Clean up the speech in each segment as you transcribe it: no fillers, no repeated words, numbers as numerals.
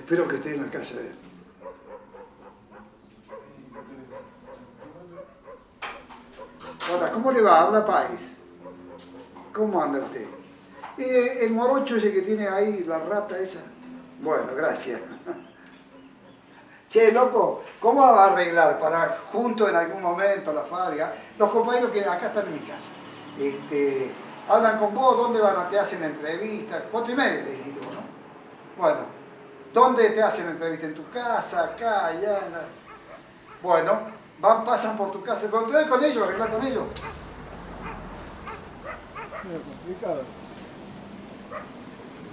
Espero que esté en la casa de él. Hola, ¿cómo le va? Habla País. ¿Cómo anda usted? El morocho ese que tiene ahí, la rata esa. Bueno, gracias. Che, loco, ¿cómo va a arreglar para juntos en algún momento la fábrica? Los compañeros que acá están en mi casa. Hablan con vos, ¿dónde van a te hacen entrevistas? 4:30 le dijiste vos, ¿no? Bueno, ¿dónde te hacen entrevista? ¿En tu casa, acá, allá? Bueno, pasan por tu casa. ¿Te doy con ellos, arreglar con ellos? Es complicado.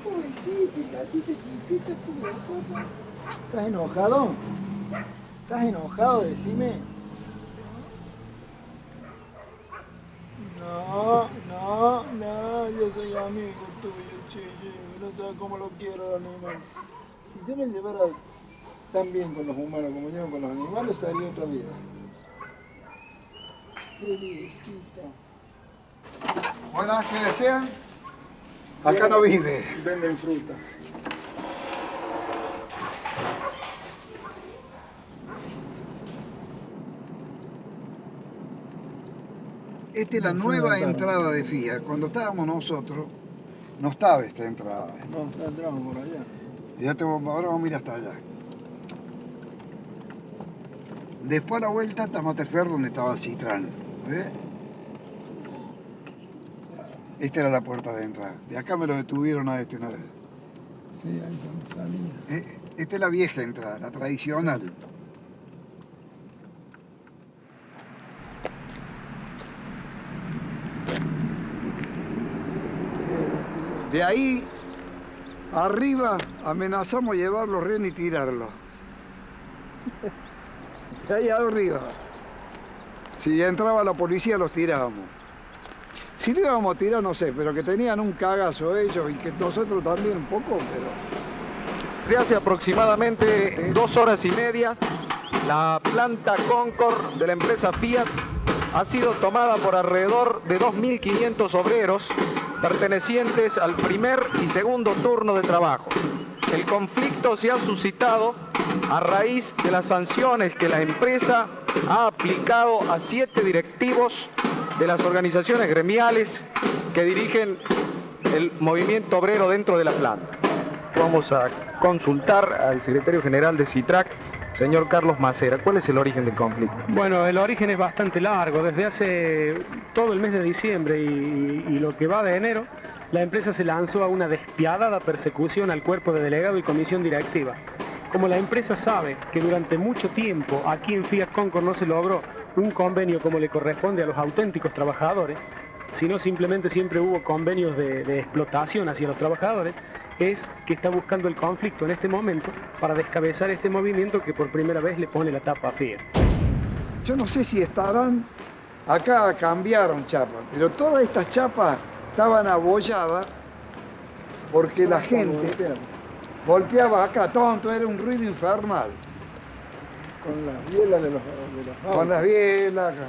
Pobrecita, gatita chiquitita, pobre cosa. ¿Estás enojado? ¿Estás enojado? Decime. No, yo soy amigo tuyo, che, no sabes cómo lo quiero al animal. Si yo me llevara tan bien con los humanos como llevo con los animales, sería otra vida. Felicita. Buenas, ¿qué desean? Acá no vive. Venden fruta. Esta es la nueva entrada de FIA. Cuando estábamos nosotros, no estaba esta entrada. No, entramos por allá. Ahora vamos a ir hasta allá. Después a la vuelta hasta Materfer, donde estaba el Citrán. ¿Ves? Esta era la puerta de entrada. De acá me lo detuvieron a una vez. Sí, ahí cuando salía. Esta es la vieja entrada, la tradicional. De ahí, arriba, amenazamos llevar los renes y tirarlos. De ahí arriba. Si entraba la policía, los tirábamos. Si lo íbamos a tirar, no sé, pero que tenían un cagazo ellos y que nosotros también un poco, pero... De hace aproximadamente 2 horas y media, la planta Concord de la empresa Fiat ha sido tomada por alrededor de 2.500 obreros pertenecientes al primer y segundo turno de trabajo. El conflicto se ha suscitado a raíz de las sanciones que la empresa ha aplicado a 7 directivos de las organizaciones gremiales que dirigen el movimiento obrero dentro de la planta. Vamos a consultar al secretario general de CITRAC, señor Carlos Macera. ¿Cuál es el origen del conflicto? Bueno, el origen es bastante largo. Desde hace todo el mes de diciembre y lo que va de enero, la empresa se lanzó a una despiadada persecución al cuerpo de delegado y comisión directiva. Como la empresa sabe que durante mucho tiempo aquí en Fiat Concord no se logró un convenio como le corresponde a los auténticos trabajadores, sino simplemente siempre hubo convenios de explotación hacia los trabajadores, es que está buscando el conflicto en este momento para descabezar este movimiento que por primera vez le pone la tapa a Fiat. Yo no sé si estarán... Acá cambiaron chapas, pero todas estas chapas estaban abolladas porque la gente golpeaba acá, tonto, era un ruido infernal. Con las bielas de los autos. Con las bielas acá.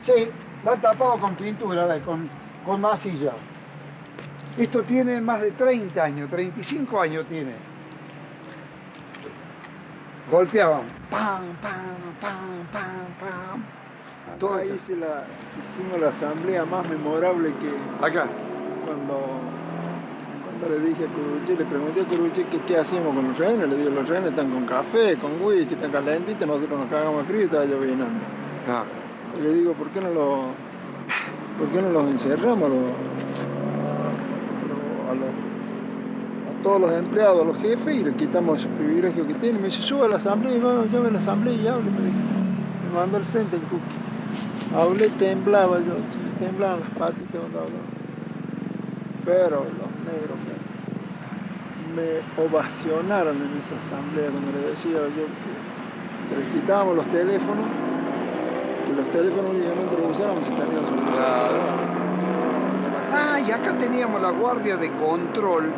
Sí, va tapado con pintura, con masilla. Esto tiene más de 30 años, 35 años tiene. Golpeaban. Pam, pam, pam, pam, pam. Acá hicimos la asamblea más memorable que... Acá. Cuando le dije a Curuché, le pregunté a Curuché que qué hacíamos con los renes. Le digo, los renes están con café, con whisky, están calentitos, nosotros nos cagamos de frío y estaba llovinando. Ah. Y le digo, ¿por qué no los encerramos a todos los empleados, a los jefes, y le quitamos esos privilegios que tienen? Me dice, suba a la asamblea, y vamos, llame a la asamblea y hable, me dijo. Me mandó al frente el cookie. Hablé, temblaban las patitas cuando hablaba. Pero los negros me ovacionaron en esa asamblea cuando le decía yo que les quitábamos los teléfonos, que los teléfonos únicamente los usáramos si tenían solución. Ah, y acá teníamos la guardia de control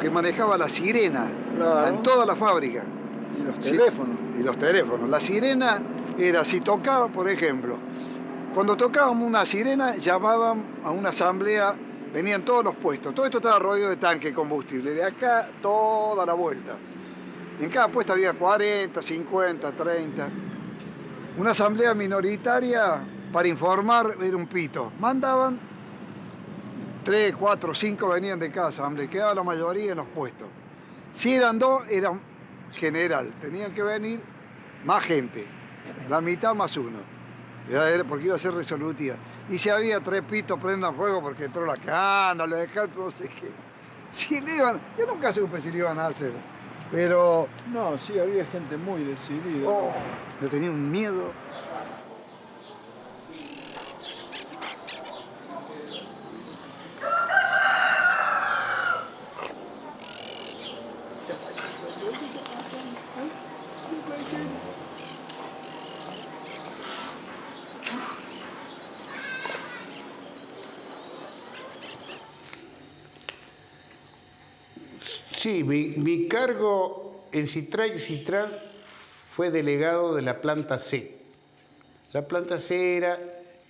que manejaba la sirena, claro, en toda la fábrica. Y los teléfonos. Sí, y los teléfonos. La sirena era, si tocaba, por ejemplo, Cuando tocábamos una sirena, llamaban a una asamblea, venían todos los puestos. Todo esto estaba rodeado de tanques de combustible, de acá toda la vuelta. Y en cada puesto había 40, 50, 30. Una asamblea minoritaria para informar era un pito. Mandaban 3, 4, 5 venían de cada asamblea, quedaba la mayoría en los puestos. Si eran 2, eran general, tenían que venir más gente, la mitad más 1, porque iba a ser resolutiva. Y si había 3 pitos, prendan fuego porque entró la cana, le dejaron, no sé qué. Si le iban, yo nunca supe si le iban a hacer, pero... No, sí, había gente muy decidida. Oh, le tenía un miedo. Sí, mi cargo en Citral fue delegado de la planta C. La planta C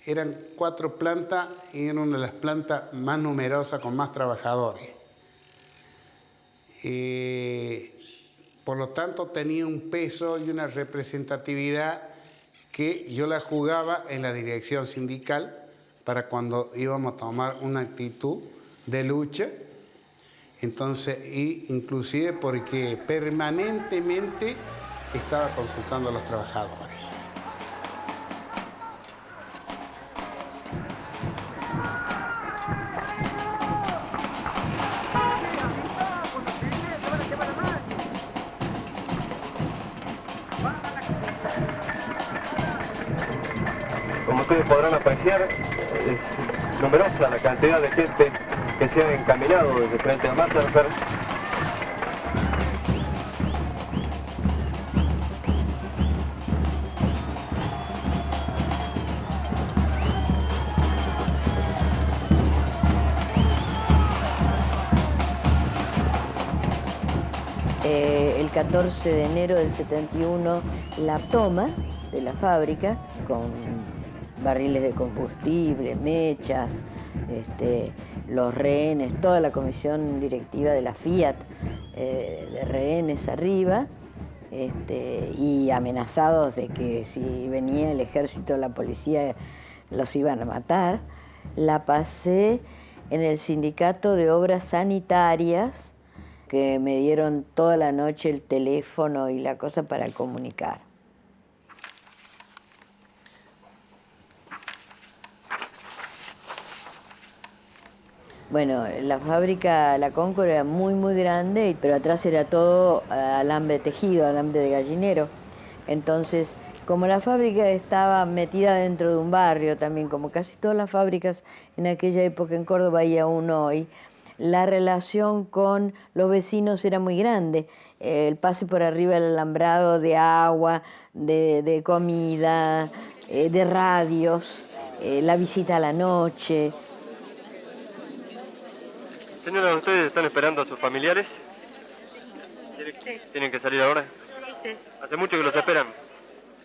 eran 4 plantas y era una de las plantas más numerosas con más trabajadores. Por lo tanto, tenía un peso y una representatividad que yo la jugaba en la dirección sindical para cuando íbamos a tomar una actitud de lucha. Entonces, inclusive porque permanentemente estaba consultando a los trabajadores. Como ustedes podrán apreciar, es numerosa la cantidad de gente que se ha encaminado desde frente a Matterberg. El 14 de enero del 71, la toma de la fábrica con barriles de combustible, mechas, los rehenes, toda la comisión directiva de la Fiat, de rehenes arriba, y amenazados de que si venía el ejército o la policía los iban a matar. La pasé en el sindicato de obras sanitarias, que me dieron toda la noche el teléfono y la cosa para comunicar. Bueno, la fábrica, la Concord, era muy, muy grande, pero atrás era todo alambre tejido, alambre de gallinero. Entonces, como la fábrica estaba metida dentro de un barrio también, como casi todas las fábricas en aquella época en Córdoba y aún hoy, la relación con los vecinos era muy grande. El pase por arriba del alambrado de agua, de comida, de radios, la visita a la noche. Señora, ¿ustedes están esperando a sus familiares? Sí. ¿Tienen que salir ahora? Sí. ¿Hace mucho que los esperan?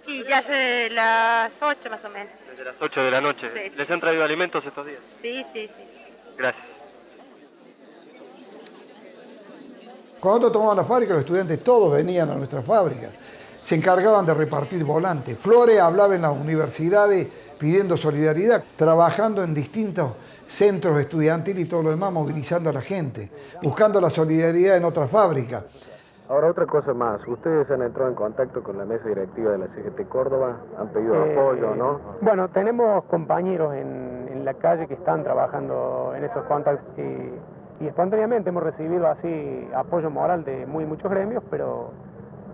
Sí, ya hace las 8 más o menos. Desde las 8 de la noche. Sí. ¿Les han traído alimentos estos días? Sí. Gracias. Cuando tomaban la fábrica, los estudiantes todos venían a nuestra fábrica. Se encargaban de repartir volantes. Flores hablaba en las universidades pidiendo solidaridad, trabajando en distintos centros estudiantiles y todo lo demás, movilizando a la gente, buscando la solidaridad en otras fábricas. Ahora, otra cosa más. Ustedes han entrado en contacto con la mesa directiva de la CGT Córdoba, han pedido apoyo, ¿no? Bueno, tenemos compañeros en la calle que están trabajando en esos contactos y espontáneamente hemos recibido así apoyo moral de muchos gremios, pero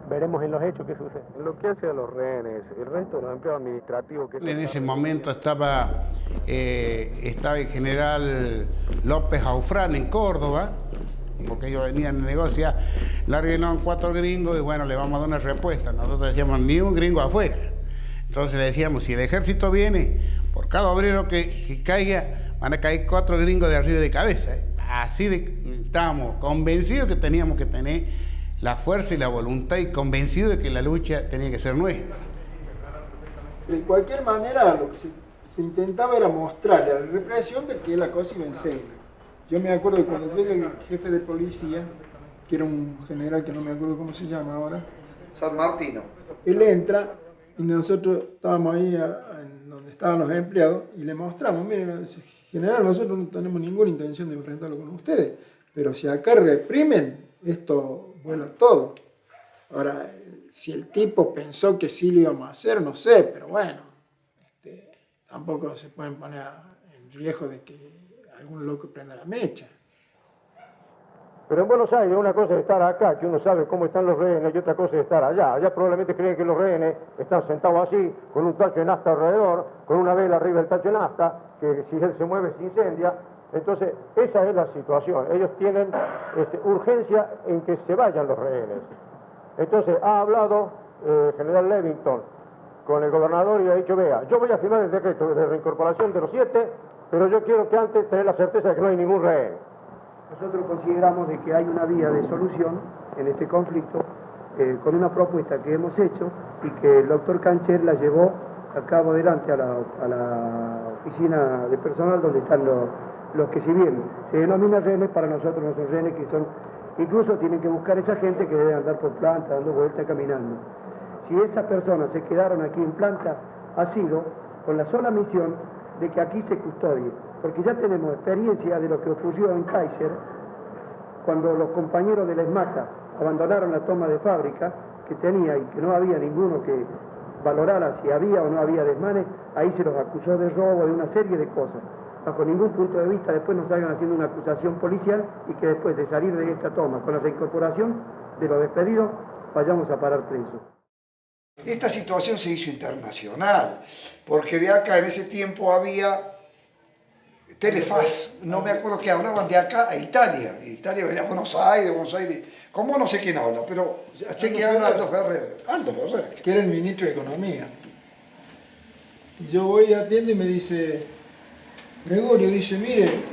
veremos en los hechos qué sucede. En lo que hace a los rehenes, el resto de los empleados administrativos... En ese momento estaba el general López Aufrán en Córdoba, porque ellos venían a negociar, larguenos 4 gringos y bueno, le vamos a dar una respuesta. Nosotros decíamos, ni un gringo afuera. Entonces le decíamos, si el ejército viene, por cada obrero que caiga, van a caer 4 gringos de arriba de cabeza. Así estábamos convencidos que teníamos que tener la fuerza y la voluntad y convencidos de que la lucha tenía que ser nuestra. De cualquier manera, lo que se intentaba era mostrarle a la represión de que la cosa iba en serio. Yo me acuerdo que cuando llega el jefe de policía, que era un general que no me acuerdo cómo se llama ahora, San Martino. él entra y nosotros estábamos ahí en donde estaban los empleados y le mostramos, miren, general, nosotros no tenemos ninguna intención de enfrentarlo con ustedes, pero si acá reprimen, esto vuela todo. Ahora, si el tipo pensó que sí lo íbamos a hacer, no sé, pero bueno, tampoco se pueden poner en riesgo de que algún loco prenda la mecha. Pero en Buenos Aires una cosa es estar acá, que uno sabe cómo están los rehenes, y otra cosa es estar allá. Allá probablemente creen que los rehenes están sentados así, con un tacho de nafta alrededor, con una vela arriba del tacho de nafta, que si él se mueve se incendia. Entonces, esa es la situación. Ellos tienen urgencia en que se vayan los rehenes. Entonces, ha hablado general Levington con el gobernador y ha dicho, vea, yo voy a firmar el decreto de reincorporación de los 7, pero yo quiero que antes tener la certeza de que no hay ningún rehén. Nosotros consideramos de que hay una vía de solución en este conflicto con una propuesta que hemos hecho y que el doctor Cancher la llevó a cabo delante a la oficina de personal donde están los que si bien se denominan rehenes, para nosotros no son rehenes, que son, incluso tienen que buscar esa gente que debe andar por planta, dando vueltas, caminando. Si esas personas se quedaron aquí en planta, ha sido con la sola misión de que aquí se custodie, porque ya tenemos experiencia de lo que ocurrió en Kaiser, cuando los compañeros de la ESMACA abandonaron la toma de fábrica, que tenía y que no había ninguno que valorara si había o no había desmanes, ahí se los acusó de robo, de una serie de cosas. Bajo ningún punto de vista después nos salgan haciendo una acusación policial y que después de salir de esta toma con la reincorporación de los despedidos, vayamos a parar presos. Esta situación se hizo internacional, porque de acá en ese tiempo había Telefaz, no me acuerdo que hablaban de acá a Italia. Italia venía a Buenos Aires, como no sé quién habla, pero sé que habla Aldo Ferrer. Aldo Ferrer. Que era el ministro de Economía. Y yo voy a atiendo y me dice, Gregorio, dice, mire,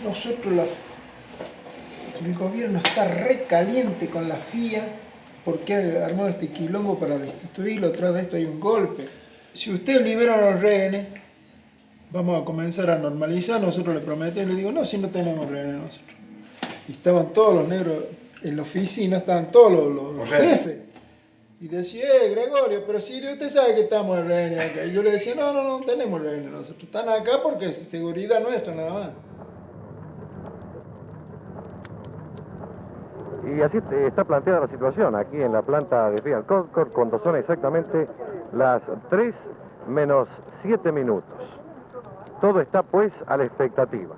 nosotros el gobierno está re caliente con la FIA porque ha armado este quilombo para destituirlo, tras de esto hay un golpe. Si usted libera a los rehenes, vamos a comenzar a normalizar, nosotros le prometemos, le digo, no, si no tenemos rehenes nosotros. Y estaban todos los negros en la oficina, estaban todos los jefes. Y decía, Gregorio, pero si usted sabe que estamos en rehenes acá. Y yo le decía, no tenemos rehenes nosotros, están acá porque es seguridad nuestra nada más. Y así está planteada la situación aquí en la planta de Fiat Concord cuando son exactamente las 3 menos 7 minutos. Todo está pues a la expectativa.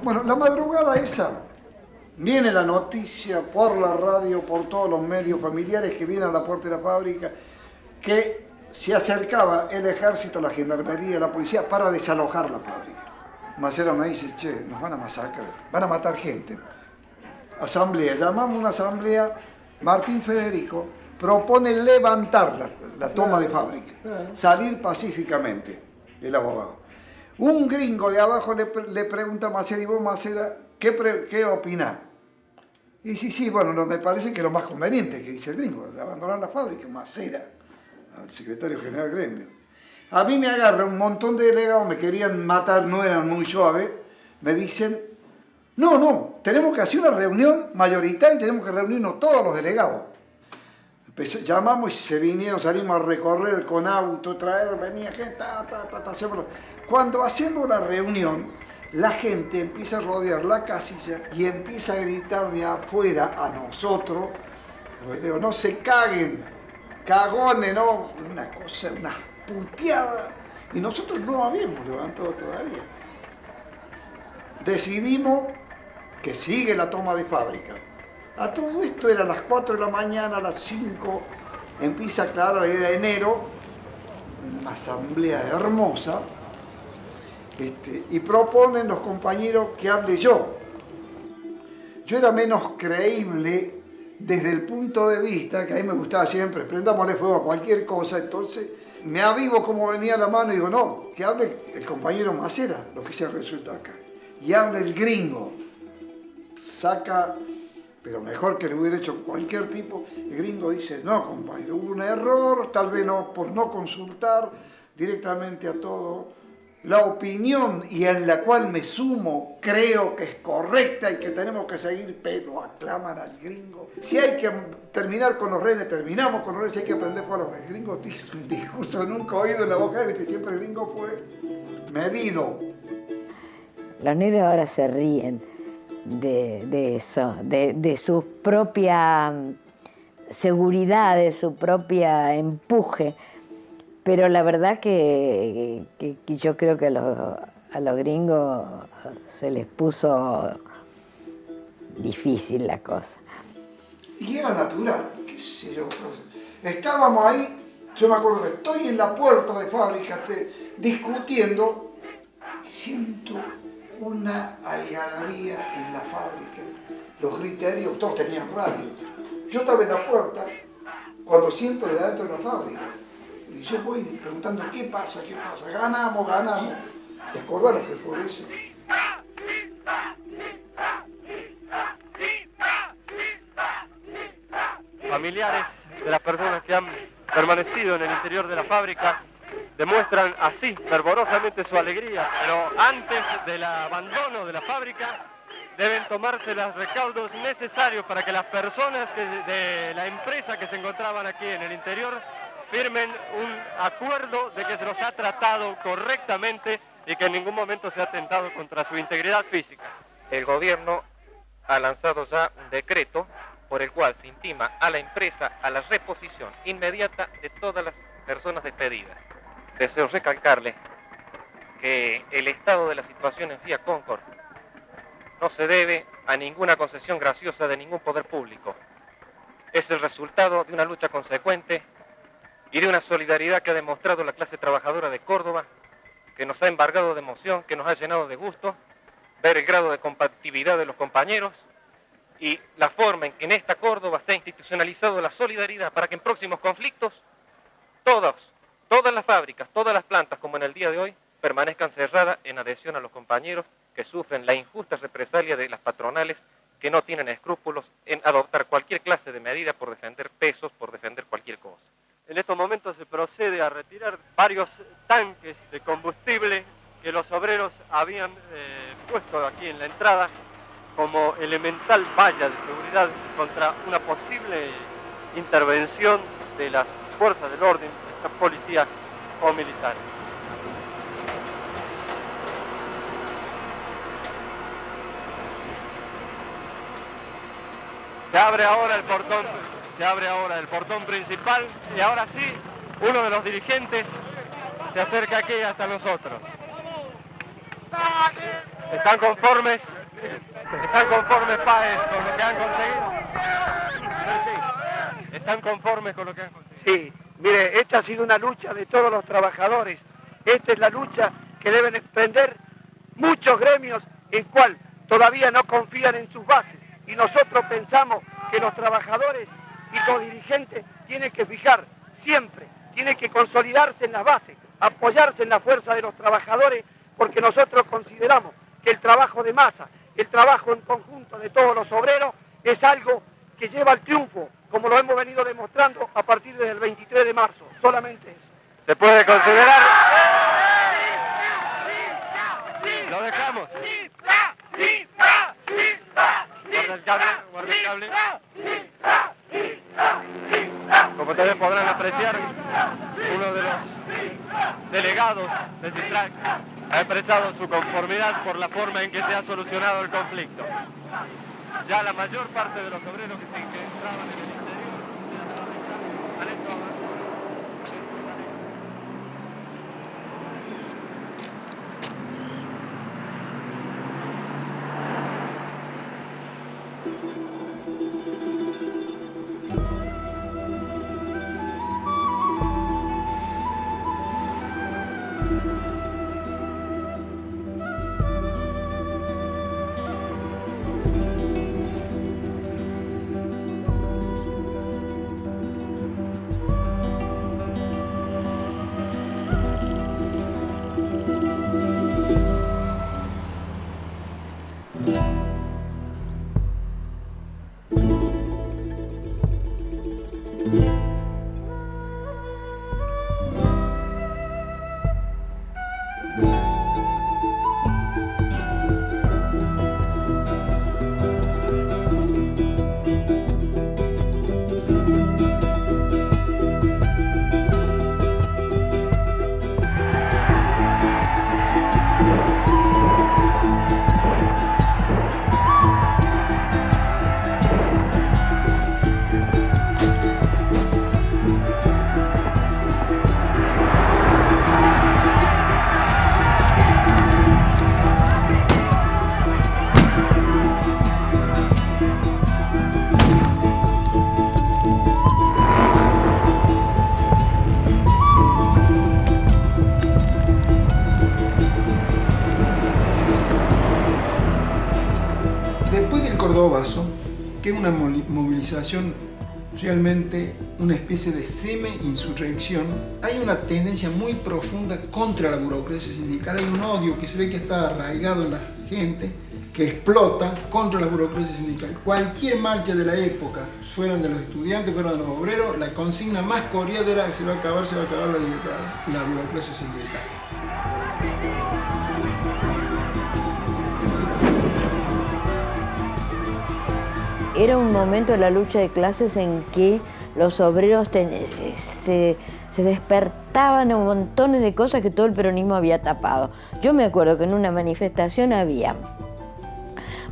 Bueno, la madrugada esa, viene la noticia por la radio, por todos los medios familiares que vienen a la puerta de la fábrica, que se acercaba el ejército, la gendarmería, la policía para desalojar la fábrica. Macera me dice, che, nos van a masacrar, van a matar gente. Asamblea, llamamos una asamblea, Martín Federico propone levantar la toma de fábrica, salir pacíficamente, el abogado. Un gringo de abajo le pregunta a Macera, y vos Macera, ¿qué opinás? Y sí, bueno, me parece que lo más conveniente que dice el gringo, abandonar la fábrica, Macera, al secretario general gremio. A mí me agarra un montón de delegados, me querían matar, no eran muy suaves, me dicen, no, tenemos que hacer una reunión mayoritaria y tenemos que reunirnos todos los delegados. Llamamos y se vinieron, salimos a recorrer con auto, venía gente, Cuando hacemos la reunión, la gente empieza a rodear la casilla y empieza a gritar de afuera a nosotros, no se caguen, cagones, ¿no? Una cosa, una puteada. Y nosotros no habíamos levantado todavía. Decidimos que sigue la toma de fábrica. A todo esto era a las 4 de la mañana, a las 5, empieza a aclarar, era enero, una asamblea hermosa, y proponen los compañeros que hable yo. Yo era menos creíble desde el punto de vista, que a mí me gustaba siempre, prendámosle fuego a cualquier cosa, entonces me avivo como venía la mano y digo, no, que hable el compañero Macera, lo que se ha resuelto acá, y hable el gringo. saca, pero mejor que lo hubiera hecho cualquier tipo. El gringo dice, no, compañero, hubo un error, tal vez no, por no consultar directamente a todo. La opinión, y en la cual me sumo, creo que es correcta y que tenemos que seguir, pero aclaman al gringo. Si hay que terminar con los rehenes, terminamos con los rehenes. Si hay que aprender por los gringos, tiene un discurso nunca oído en la boca de él, que siempre el gringo fue medido. Los negros ahora se ríen de eso, de su propia seguridad, de su propia empuje. Pero la verdad que yo creo que a los gringos se les puso difícil la cosa. Y era natural, qué sé yo. Estábamos ahí, yo me acuerdo que estoy en la puerta de fábrica discutiendo, siento una algarabía en la fábrica, los griteríos, todos tenían radio. Yo estaba en la puerta cuando siento de adentro de la fábrica. Y yo voy preguntando, ¿qué pasa? ¿Qué pasa? Ganamos, ganamos. ¿Te acordás lo que fue eso? Familiares de las personas que han permanecido en el interior de la fábrica demuestran así fervorosamente su alegría, pero antes del abandono de la fábrica deben tomarse los recaudos necesarios para que las personas de la empresa que se encontraban aquí en el interior firmen un acuerdo de que se los ha tratado correctamente y que en ningún momento se ha atentado contra su integridad física. El gobierno ha lanzado ya un decreto por el cual se intima a la empresa a la reposición inmediata de todas las personas despedidas. Deseo recalcarle que el estado de la situación en Fiat Concord no se debe a ninguna concesión graciosa de ningún poder público. Es el resultado de una lucha consecuente y de una solidaridad que ha demostrado la clase trabajadora de Córdoba, que nos ha embargado de emoción, que nos ha llenado de gusto, ver el grado de compatibilidad de los compañeros y la forma en que en esta Córdoba se ha institucionalizado la solidaridad para que en próximos conflictos todas las fábricas, todas las plantas, como en el día de hoy, permanezcan cerradas en adhesión a los compañeros que sufren la injusta represalia de las patronales que no tienen escrúpulos en adoptar cualquier clase de medida por defender pesos, por defender cualquier cosa. En estos momentos se procede a retirar varios tanques de combustible que los obreros habían puesto aquí en la entrada como elemental valla de seguridad contra una posible intervención de las fuerzas del orden, de las policías o militares. Se abre ahora el portón principal y ahora sí, uno de los dirigentes se acerca aquí hasta nosotros. ¿Están conformes? ¿Están conformes, Páez, con lo que han conseguido? Sí. ¿Están conformes con lo que han conseguido? Sí, mire, esta ha sido una lucha de todos los trabajadores. Esta es la lucha que deben emprender muchos gremios en cual todavía no confían en sus bases. Y nosotros pensamos que los trabajadores y los dirigentes tienen que fijar siempre, tienen que consolidarse en las bases, apoyarse en la fuerza de los trabajadores, porque nosotros consideramos que el trabajo de masa, el trabajo en conjunto de todos los obreros, es algo que lleva al triunfo, como lo hemos venido demostrando a partir del 23 de marzo. Solamente eso. ¿Se puede considerar? Lo dejamos. Guarda el cable. Como ustedes podrán apreciar, uno de los delegados de CITRAC ha expresado su conformidad por la forma en que se ha solucionado el conflicto. Ya la mayor parte de los obreros que entraban en el interior han hecho avanzar. Cordobazo, que es una movilización realmente una especie de semi-insurrección, hay una tendencia muy profunda contra la burocracia sindical, hay un odio que se ve que está arraigado en la gente, que explota contra la burocracia sindical. Cualquier marcha de la época, fueran de los estudiantes, fueran de los obreros, la consigna más cordial era que se va a acabar la burocracia sindical. Era un momento de la lucha de clases en que los obreros se despertaban a montones de cosas que todo el peronismo había tapado. Yo me acuerdo que en una manifestación había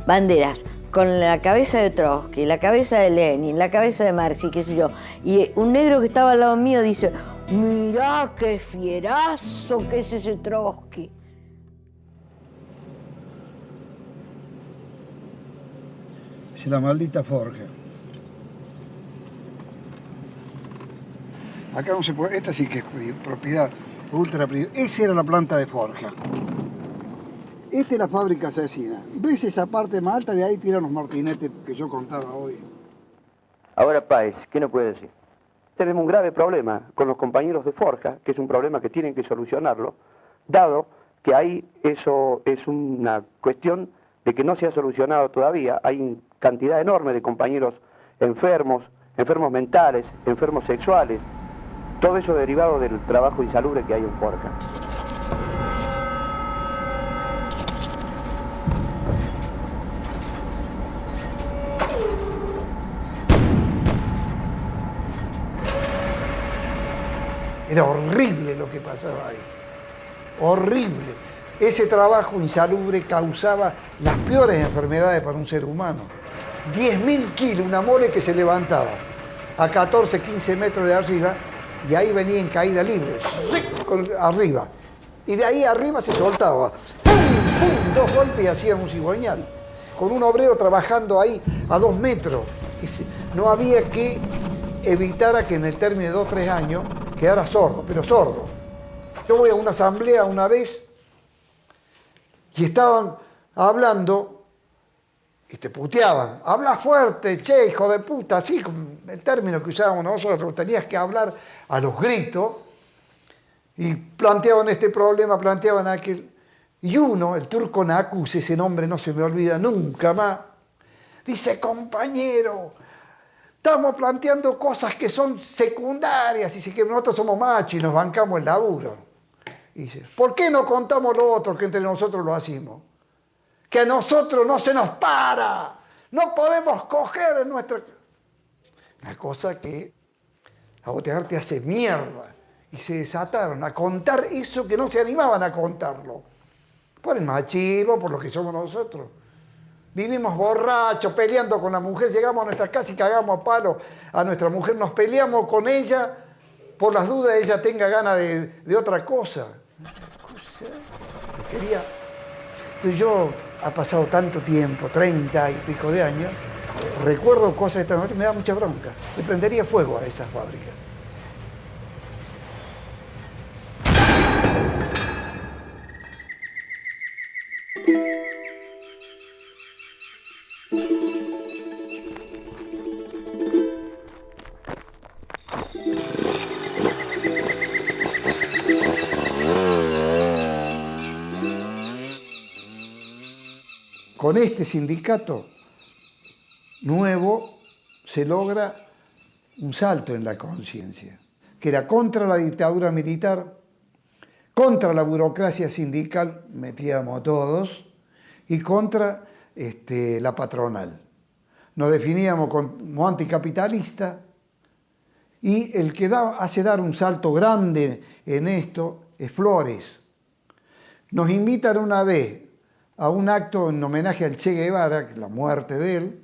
banderas con la cabeza de Trotsky, la cabeza de Lenin, la cabeza de Marx y qué sé yo. Y un negro que estaba al lado mío dice, mirá qué fierazo que es ese Trotsky. Es la maldita forja. Acá no se puede, esta sí que es propiedad ultra privada. Esa era la planta de forja. Esta es la fábrica asesina. ¿Ves esa parte más alta? De ahí tiran los martinetes que yo contaba hoy. Ahora, Páez, ¿qué nos puede decir? Tenemos un grave problema con los compañeros de forja, que es un problema que tienen que solucionarlo, dado que ahí eso es una cuestión de que no se ha solucionado todavía. Hay cantidad enorme de compañeros enfermos, enfermos mentales, enfermos sexuales, todo eso derivado del trabajo insalubre que hay en Forja. Era horrible lo que pasaba ahí, horrible. Ese trabajo insalubre causaba las peores enfermedades para un ser humano. 10.000 kilos, una mole que se levantaba a 14, 15 metros de arriba y ahí venía en caída libre, arriba. Y de ahí arriba se soltaba. ¡Pum! ¡Pum! 2 golpes y hacía un cigüeñal. Con un obrero trabajando ahí a 2 metros. No había que evitar que en el término de 2 o 3 años quedara sordo, pero sordo. Yo voy a una asamblea una vez y estaban hablando y te puteaban. Habla fuerte, che, hijo de puta, así con el término que usábamos nosotros. Tenías que hablar a los gritos y planteaban este problema, planteaban aquel. Y uno, el turco Nakuz, ese nombre no se me olvida nunca más, dice, compañero, estamos planteando cosas que son secundarias, y dice que nosotros somos machos y nos bancamos el laburo. Y dice, ¿por qué no contamos lo otro que entre nosotros lo hacemos? Que a nosotros no se nos para, no podemos coger en nuestra... Una cosa que a Botegar te hace mierda. Y se desataron a contar eso que no se animaban a contarlo. Por el machismo, por lo que somos nosotros. Vivimos borrachos, peleando con la mujer, llegamos a nuestra casa y cagamos a palo a nuestra mujer, nos peleamos con ella por las dudas de ella tenga ganas de otra cosa. Quería... Entonces yo, ha pasado tanto tiempo, 30 y pico de años, recuerdo cosas de esta noche, me da mucha bronca. Le prendería fuego a esas fábricas. Con este sindicato nuevo se logra un salto en la conciencia, que era contra la dictadura militar, contra la burocracia sindical, metíamos todos, y contra la patronal. Nos definíamos como anticapitalistas, y el que hace dar un salto grande en esto es Flores. Nos invitan una vez a un acto en homenaje al Che Guevara, la muerte de él.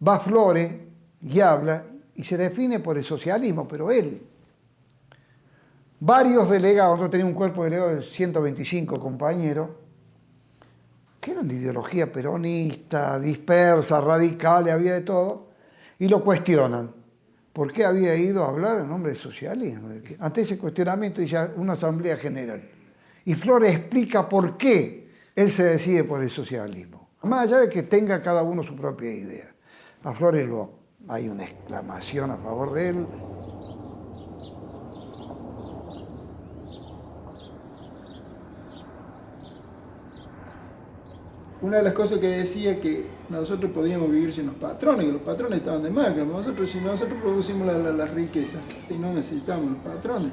Va Flores y habla y se define por el socialismo, pero él. Varios delegados, nosotros teníamos un cuerpo de delegados de 125 compañeros, que eran de ideología peronista, dispersa, radicales, había de todo, y lo cuestionan. ¿Por qué había ido a hablar en nombre del socialismo? Ante ese cuestionamiento hizo una asamblea general. Y Flores explica por qué él se decide por el socialismo. Más allá de que tenga cada uno su propia idea. A Flores hay una exclamación a favor de él. Una de las cosas que decía que nosotros podíamos vivir sin los patrones, que los patrones estaban de macro. Si nosotros producimos la riqueza y no necesitamos los patrones.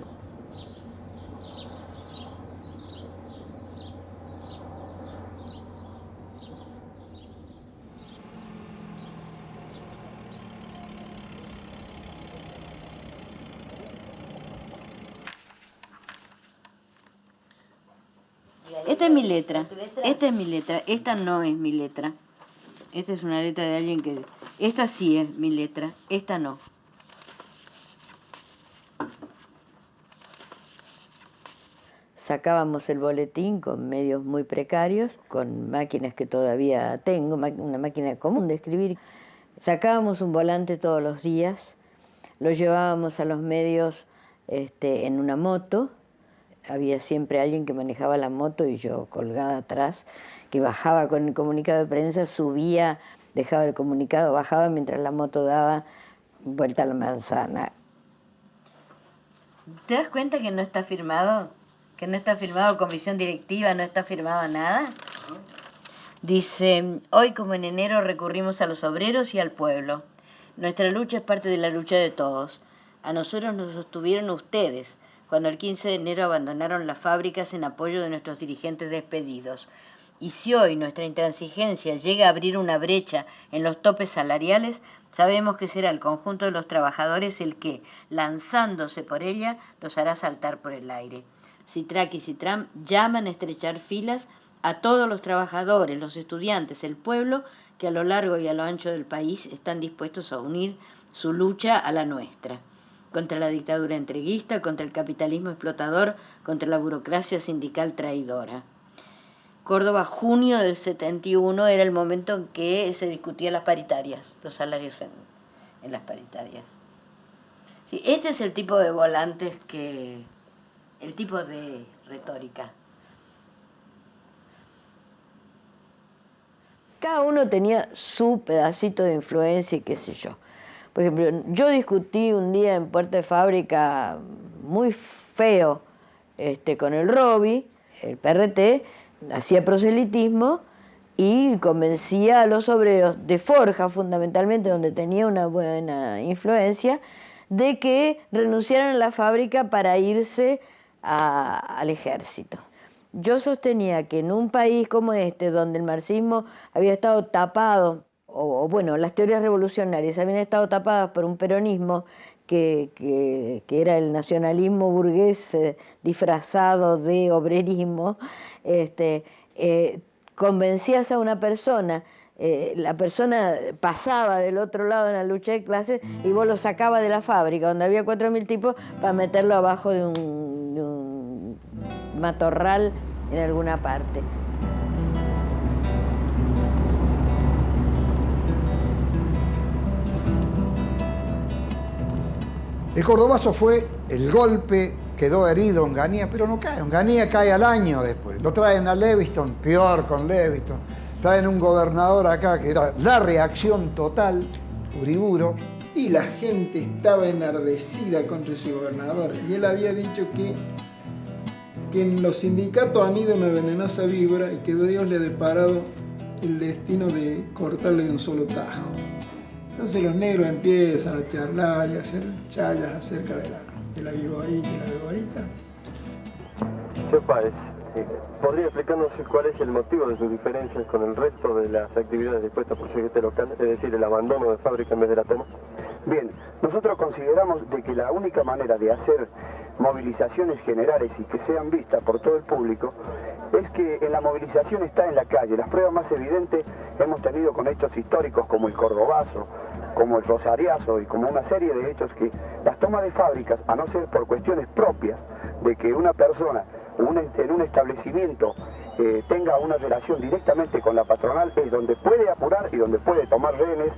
Esta es mi letra, esta es mi letra, esta no es mi letra. Esta es una letra de alguien que... Esta sí es mi letra, esta no. Sacábamos el boletín con medios muy precarios, con máquinas que todavía tengo, una máquina común de escribir. Sacábamos un volante todos los días, lo llevábamos a los medios en una moto. Había siempre alguien que manejaba la moto y yo colgada atrás, que bajaba con el comunicado de prensa, subía, dejaba el comunicado, bajaba mientras la moto daba vuelta a la manzana. ¿Te das cuenta que no está firmado? Que no está firmado comisión directiva, no está firmado nada. Dice, hoy como en enero recurrimos a los obreros y al pueblo. Nuestra lucha es parte de la lucha de todos. A nosotros nos sostuvieron ustedes cuando el 15 de enero abandonaron las fábricas en apoyo de nuestros dirigentes despedidos. Y si hoy nuestra intransigencia llega a abrir una brecha en los topes salariales, sabemos que será el conjunto de los trabajadores el que, lanzándose por ella, los hará saltar por el aire. Citrac y Citram llaman a estrechar filas a todos los trabajadores, los estudiantes, el pueblo, que a lo largo y a lo ancho del país están dispuestos a unir su lucha a la nuestra. Contra la dictadura entreguista, contra el capitalismo explotador, contra la burocracia sindical traidora. Córdoba, junio del 71, era el momento en que se discutían las paritarias, los salarios en las paritarias. Sí, este es el tipo de volantes el tipo de retórica. Cada uno tenía su pedacito de influencia y qué sé yo. Por ejemplo, yo discutí un día en Puerta de Fábrica muy feo con el Robi, el PRT, hacía proselitismo y convencía a los obreros de Forja, fundamentalmente, donde tenía una buena influencia, de que renunciaran a la fábrica para irse al ejército. Yo sostenía que en un país como este, donde el marxismo había estado tapado, bueno, las teorías revolucionarias habían estado tapadas por un peronismo que era el nacionalismo burgués disfrazado de obrerismo, convencías a una persona, la persona pasaba del otro lado en la lucha de clases y vos lo sacabas de la fábrica, donde había 4.000 tipos, para meterlo abajo de un matorral en alguna parte. El cordobazo fue el golpe, quedó herido Onganía, pero no cae. Onganía cae al año después. Lo traen a Leviston, peor con Leviston. Traen un gobernador acá que era la reacción total, Uriburu. Y la gente estaba enardecida contra ese gobernador. Y él había dicho que en los sindicatos han ido una venenosa víbora y que Dios le ha deparado el destino de cortarle de un solo tajo. Entonces los negros empiezan a charlar y a hacer chayas acerca de la viborita y la viborita. Señor Páez, ¿podría explicarnos cuál es el motivo de sus diferencias con el resto de las actividades dispuestas por CGT local, es decir, el abandono de fábrica en vez de la toma? Bien, nosotros consideramos de que la única manera de hacer movilizaciones generales y que sean vistas por todo el público es que en la movilización está en la calle. Las pruebas más evidentes hemos tenido con hechos históricos como el Cordobazo, como el Rosariazo y como una serie de hechos que las tomas de fábricas, a no ser por cuestiones propias de que una persona en un establecimiento tenga una relación directamente con la patronal, es donde puede apurar y donde puede tomar rehenes,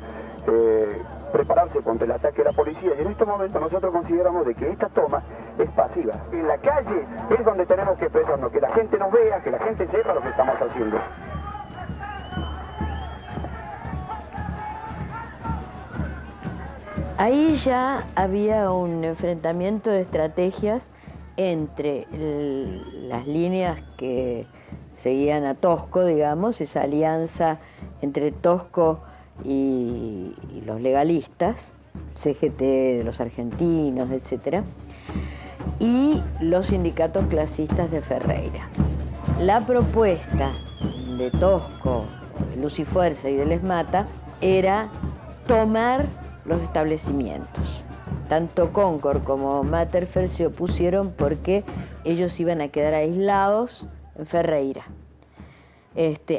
prepararse contra el ataque de la policía. Y en este momento nosotros consideramos de que esta toma es pasiva. En la calle es donde tenemos que expresarnos, que la gente nos vea, que la gente sepa lo que estamos haciendo. Ahí ya había un enfrentamiento de estrategias entre las líneas que seguían a Tosco, digamos, esa alianza entre Tosco y los legalistas, CGT de los argentinos, etc., y los sindicatos clasistas de Ferreira. La propuesta de Tosco, de Luz y Fuerza y de Les Mata era tomar los establecimientos. Tanto Concord como Materfer se opusieron porque ellos iban a quedar aislados en Ferreira,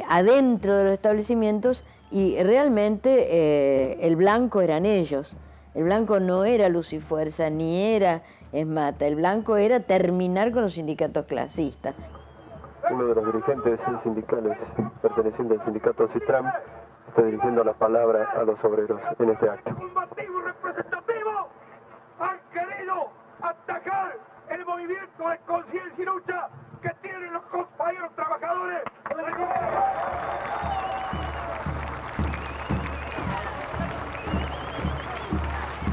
adentro de los establecimientos, y realmente el blanco eran ellos. El blanco no era Luz y Fuerza ni era Esmata, el blanco era terminar con los sindicatos clasistas. Uno de los dirigentes sindicales perteneciente al sindicato CITRAM está dirigiendo la palabra a los obreros en este acto. Combativo y representativo han querido atacar el movimiento de conciencia y lucha que tienen los compañeros trabajadores.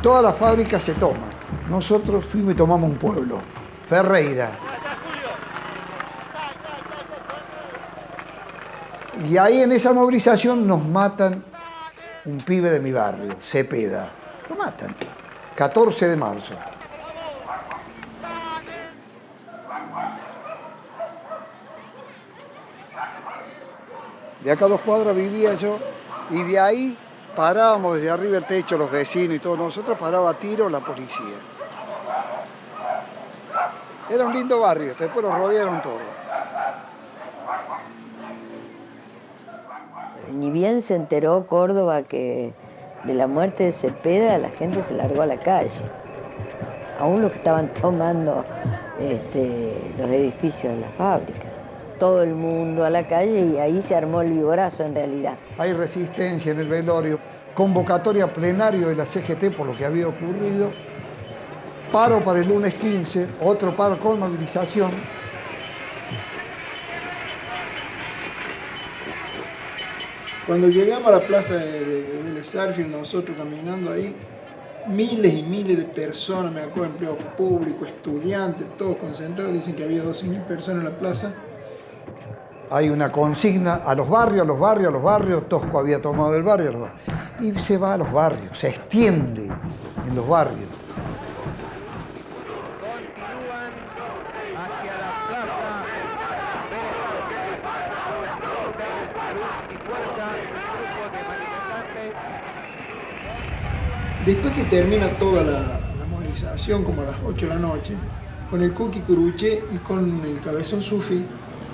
Todas las fábricas se toman. Nosotros fuimos y tomamos un pueblo, Ferreira. Y ahí en esa movilización nos matan un pibe de mi barrio, Cepeda. Lo matan. 14 de marzo. De acá a 2 cuadras vivía yo y de ahí parábamos desde arriba del techo, los vecinos y todos nosotros, paraba a tiro la policía. Era un lindo barrio, después los rodearon todos. Ni bien se enteró Córdoba que de la muerte de Cepeda, la gente se largó a la calle. Aún los que estaban tomando los edificios de las fábricas. Todo el mundo a la calle y ahí se armó el viborazo en realidad. Hay resistencia en el velorio, convocatoria plenario de la CGT por lo que había ocurrido, paro para el lunes 15, otro paro con movilización. Cuando llegamos a la plaza de Vélez Sarsfield, nosotros caminando ahí, miles y miles de personas, me acuerdo, empleados públicos, estudiantes, todos concentrados, dicen que había 12.000 personas en la plaza. Hay una consigna a los barrios, Tosco había tomado el barrio, y se va a los barrios, se extiende en los barrios. Continúan hacia la plaza Luz y Fuerza, grupo de manifestantes. Después que termina toda la movilización, como a las 8 de la noche, con el Cookie Curuché y con el Cabezón Sufi,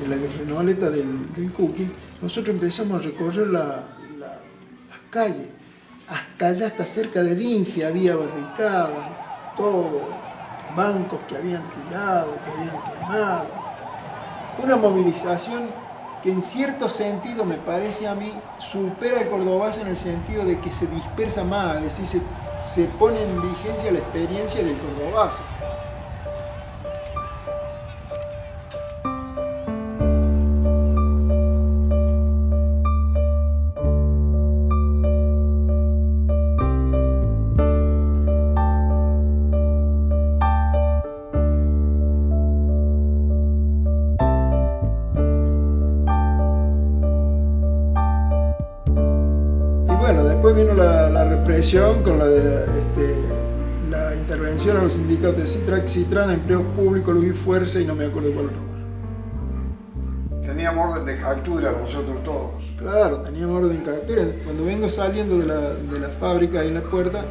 en la renoleta del Cookie, nosotros empezamos a recorrer las calles. Hasta allá, hasta cerca de Dinfia, había barricadas, todo, bancos que habían tirado, que habían quemado. Una movilización que en cierto sentido, me parece a mí, supera el Cordobazo en el sentido de que se dispersa más, es decir, se pone en vigencia la experiencia del Cordobazo. represión, con la intervención a los sindicatos de Citrac, Citran, Empleo Público, Luz y Fuerza y no me acuerdo cuál otro más. Teníamos orden de captura nosotros todos. Claro, teníamos orden de captura. Cuando vengo saliendo de la fábrica ahí en la puerta,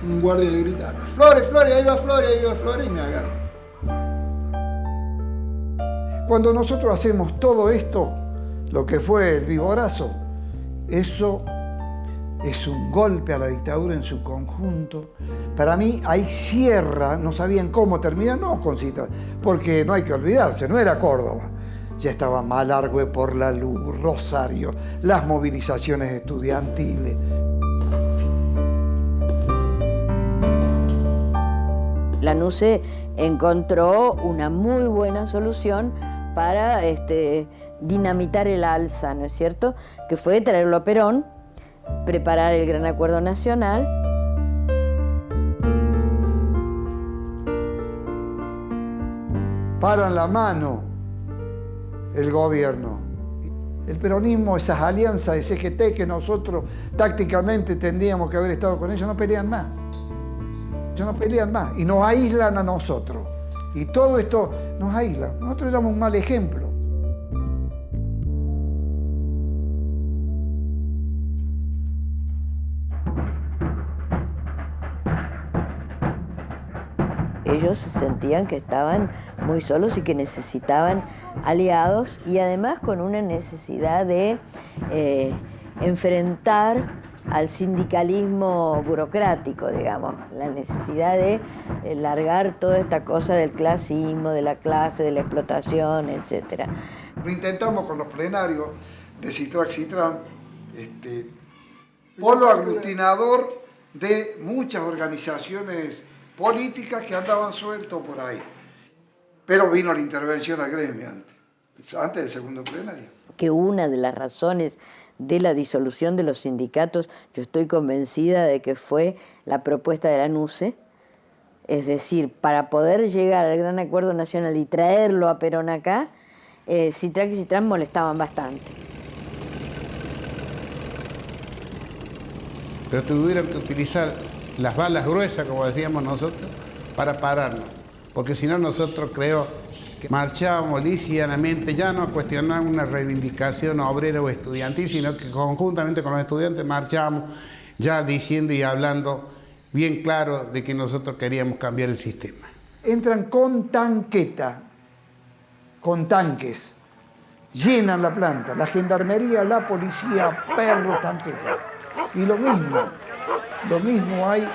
un guardia grita: Flores, Flores, ahí va Flores, ahí va Flores, y me agarra. Cuando nosotros hacemos todo esto, lo que fue el Viborazo, eso es un golpe a la dictadura en su conjunto. Para mí ahí cierra, no sabían cómo terminar, no con Citran, porque no hay que olvidarse, no era Córdoba. Ya estaba Malargüe por la Luz, Rosario, las movilizaciones estudiantiles. La NUCE encontró una muy buena solución para dinamitar el alza, ¿no es cierto? Que fue traerlo a Perón, preparar el Gran Acuerdo Nacional. Paran la mano el gobierno. El peronismo, esas alianzas de CGT que nosotros tácticamente tendríamos que haber estado con ellos, no pelean más. Ellos no pelean más y nos aíslan a nosotros. Y todo esto nos aísla. Nosotros éramos un mal ejemplo. Ellos se sentían que estaban muy solos y que necesitaban aliados y además con una necesidad de enfrentar al sindicalismo burocrático, digamos, la necesidad de largar toda esta cosa del clasismo, de la clase, de la explotación, etc. Lo intentamos con los plenarios de Citran, polo aglutinador de muchas organizaciones políticas que andaban sueltos por ahí. Pero vino la intervención al gremio antes del segundo plenario. Que una de las razones de la disolución de los sindicatos, yo estoy convencida de que fue la propuesta de la NUCE, es decir, para poder llegar al Gran Acuerdo Nacional y traerlo a Perón acá, Citrac y Citran molestaban bastante. Pero tuvieron que utilizar las balas gruesas, como decíamos nosotros, para pararnos. Porque si no, nosotros creo que marchábamos lícitamente, ya no cuestionábamos una reivindicación obrera o estudiantil, sino que conjuntamente con los estudiantes marchábamos ya diciendo y hablando bien claro de que nosotros queríamos cambiar el sistema. Entran con tanqueta, con tanques, llenan la planta, la gendarmería, la policía, perros, tanqueta. Y lo mismo hay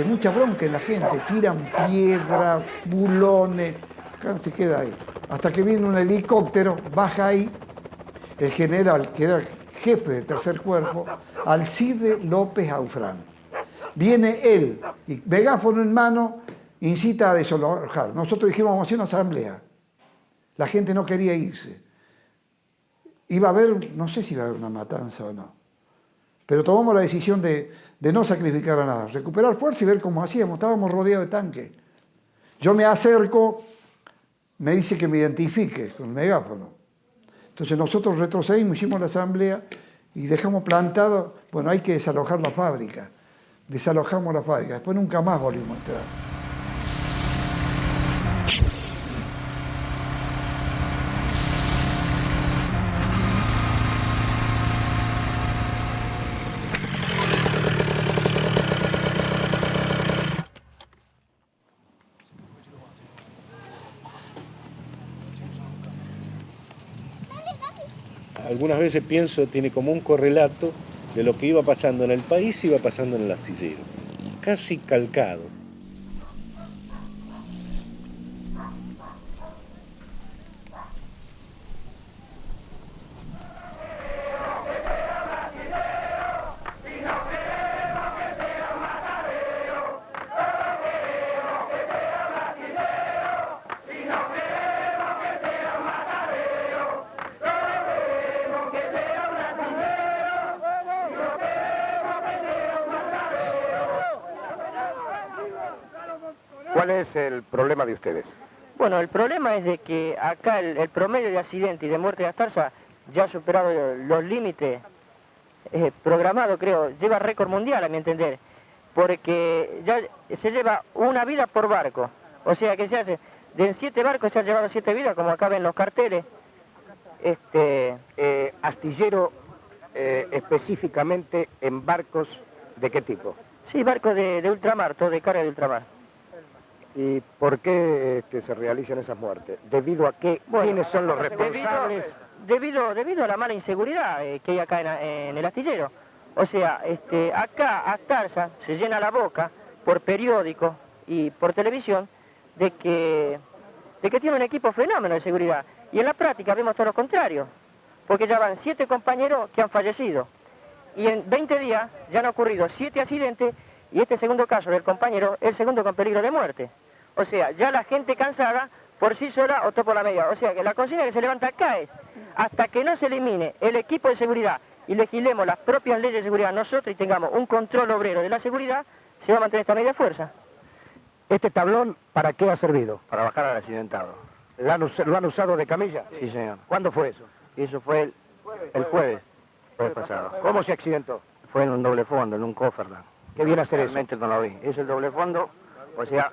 mucha bronca en la gente, tiran piedra, bulones, se queda ahí. Hasta que viene un helicóptero, baja ahí el general, que era el jefe del tercer cuerpo, Alcide López Aufrán. Viene él, y megáfono en mano, incita a desalojar. Nosotros dijimos, vamos a hacer una asamblea. La gente no quería irse. Iba a haber, no sé si iba a haber una matanza o no, pero tomamos la decisión de no sacrificar a nada, recuperar fuerza y ver cómo hacíamos. Estábamos rodeados de tanques. Yo me acerco, me dice que me identifique con el megáfono. Entonces nosotros retrocedimos, hicimos la asamblea y dejamos plantado, bueno, hay que desalojar la fábrica. Desalojamos la fábrica, después nunca más volvimos a entrar. Algunas veces pienso, tiene como un correlato de lo que iba pasando en el país y iba pasando en el astillero. Casi calcado. ¿Cuál es el problema de ustedes? Bueno, el problema es de que acá el promedio de accidentes y de muerte de Astarza ya ha superado los límites programados, creo. Lleva récord mundial, a mi entender. porque ya se lleva una vida por barco. O sea que se hace, de 7 barcos se han llevado 7 vidas, como acá ven los carteles. Astillero específicamente en barcos ¿de qué tipo? Sí, barcos de ultramar, todo de carga de ultramar. ¿Y por qué se realizan esas muertes? ¿Debido a qué? Bueno, ¿Quiénes son los responsables? Debido a la mala inseguridad que hay acá en el astillero. O sea, acá Astarza se llena la boca por periódico y por televisión de que tiene un equipo fenómeno de seguridad. Y en la práctica vemos todo lo contrario, porque ya van 7 compañeros que han fallecido. Y en 20 días ya han ocurrido 7 accidentes y este segundo caso del compañero es el segundo con peligro de muerte. O sea, ya la gente cansada por sí sola optó por la medida. O sea, que la consigna que se levanta acá es, hasta que no se elimine el equipo de seguridad y legislemos las propias leyes de seguridad nosotros y tengamos un control obrero de la seguridad, se va a mantener esta medida de fuerza. ¿Este tablón para qué ha servido? Para bajar al accidentado. ¿Lo han usado de camilla? Sí, señor. ¿Cuándo fue eso? Eso fue el jueves pasado. ¿Cómo se accidentó? Fue en un doble fondo, en un Cofferland. ¿Qué viene a hacer eso? Realmente no lo vi. Es el doble fondo, o sea,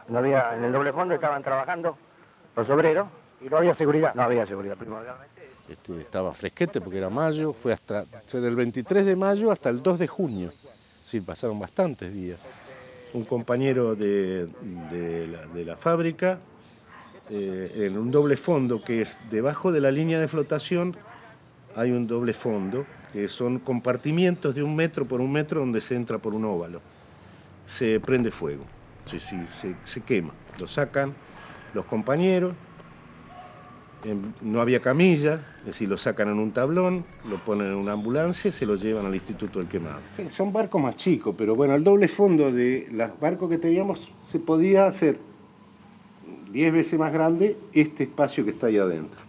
en el doble fondo estaban trabajando los obreros. ¿Y no había seguridad? No había seguridad, primordialmente. Estaba fresquete porque era mayo, fue del 23 de mayo hasta el 2 de junio. Sí, pasaron bastantes días. Un compañero de la fábrica, en un doble fondo que es debajo de la línea de flotación, hay un doble fondo que son compartimientos de 1 metro por 1 metro donde se entra por un óvalo. Se prende fuego, se quema. Lo sacan los compañeros, no había camilla, es decir, lo sacan en un tablón, lo ponen en una ambulancia y se lo llevan al Instituto del Quemado. Sí, son barcos más chicos, pero bueno, el doble fondo de los barcos que teníamos se podía hacer 10 veces más grande este espacio que está ahí adentro.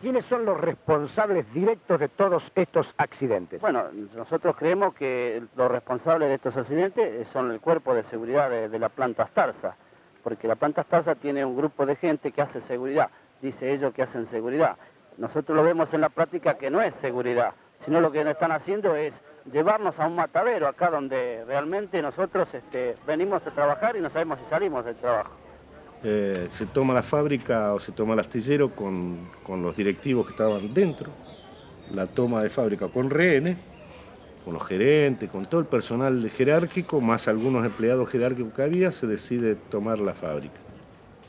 ¿Quiénes son los responsables directos de todos estos accidentes? Bueno, nosotros creemos que los responsables de estos accidentes son el cuerpo de seguridad de la planta Astarza, porque la planta Astarza tiene un grupo de gente que hace seguridad, dice ellos que hacen seguridad. Nosotros lo vemos en la práctica que no es seguridad, sino lo que están haciendo es llevarnos a un matadero acá donde realmente nosotros venimos a trabajar y no sabemos si salimos del trabajo. Se toma la fábrica o se toma el astillero con los directivos que estaban dentro, la toma de fábrica con rehenes, con los gerentes, con todo el personal jerárquico, más algunos empleados jerárquicos que había, se decide tomar la fábrica.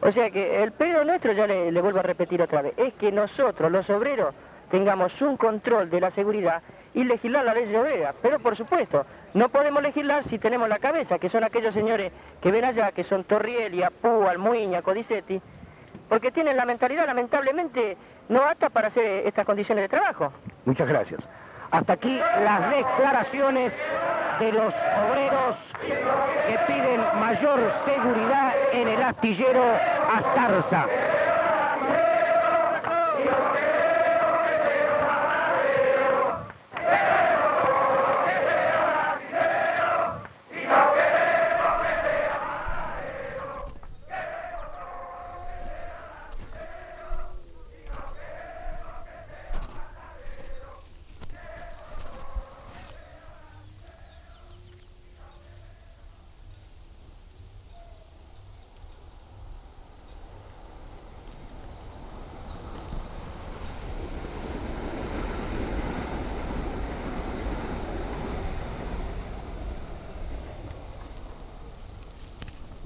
O sea que el pedo nuestro, ya le vuelvo a repetir otra vez, es que nosotros, los obreros, tengamos un control de la seguridad y legislar la ley de obreras. Pero por supuesto, no podemos legislar si tenemos la cabeza, que son aquellos señores que ven allá, que son Torrielli, Apú, Almuiña, Codicetti, porque tienen la mentalidad, lamentablemente, no apta para hacer estas condiciones de trabajo. Muchas gracias. Hasta aquí las declaraciones de los obreros que piden mayor seguridad en el astillero Astarza.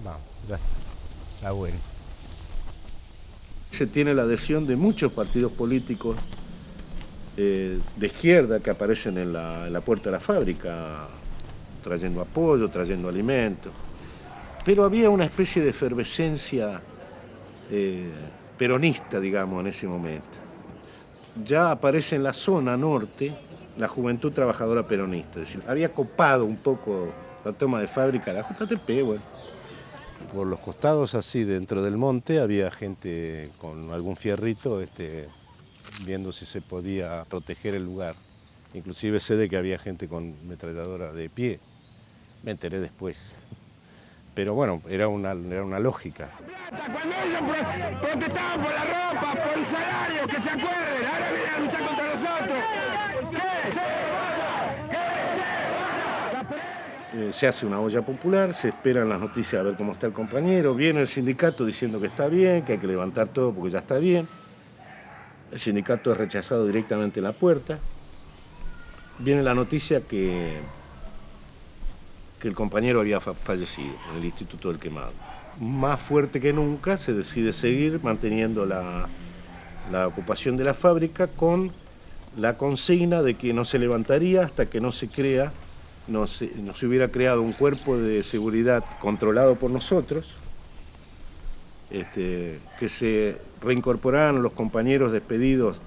Vamos, ya está bueno. Se tiene la adhesión de muchos partidos políticos de izquierda que aparecen en la puerta de la fábrica, trayendo apoyo, trayendo alimentos. Pero había una especie de efervescencia peronista, digamos, en ese momento. Ya aparece en la zona norte la Juventud Trabajadora Peronista, es decir, había copado un poco la toma de fábrica, la JTP, bueno. Por los costados, así, dentro del monte, había gente con algún fierrito viendo si se podía proteger el lugar. Inclusive sé de que había gente con metralladora de pie. Me enteré después. Pero bueno, era una lógica. Cuando ellos protestaban por la ropa, por el salario, que se acuerden, ahora vienen a luchar contra nosotros. Se hace una olla popular, se esperan las noticias a ver cómo está el compañero, viene el sindicato diciendo que está bien, que hay que levantar todo porque ya está bien. El sindicato es rechazado directamente en la puerta. Viene la noticia que el compañero había fallecido en el Instituto del Quemado. Más fuerte que nunca se decide seguir manteniendo la ocupación de la fábrica con la consigna de que no se levantaría hasta que no se crea, no se hubiera creado un cuerpo de seguridad controlado por nosotros, que se reincorporaran los compañeros despedidos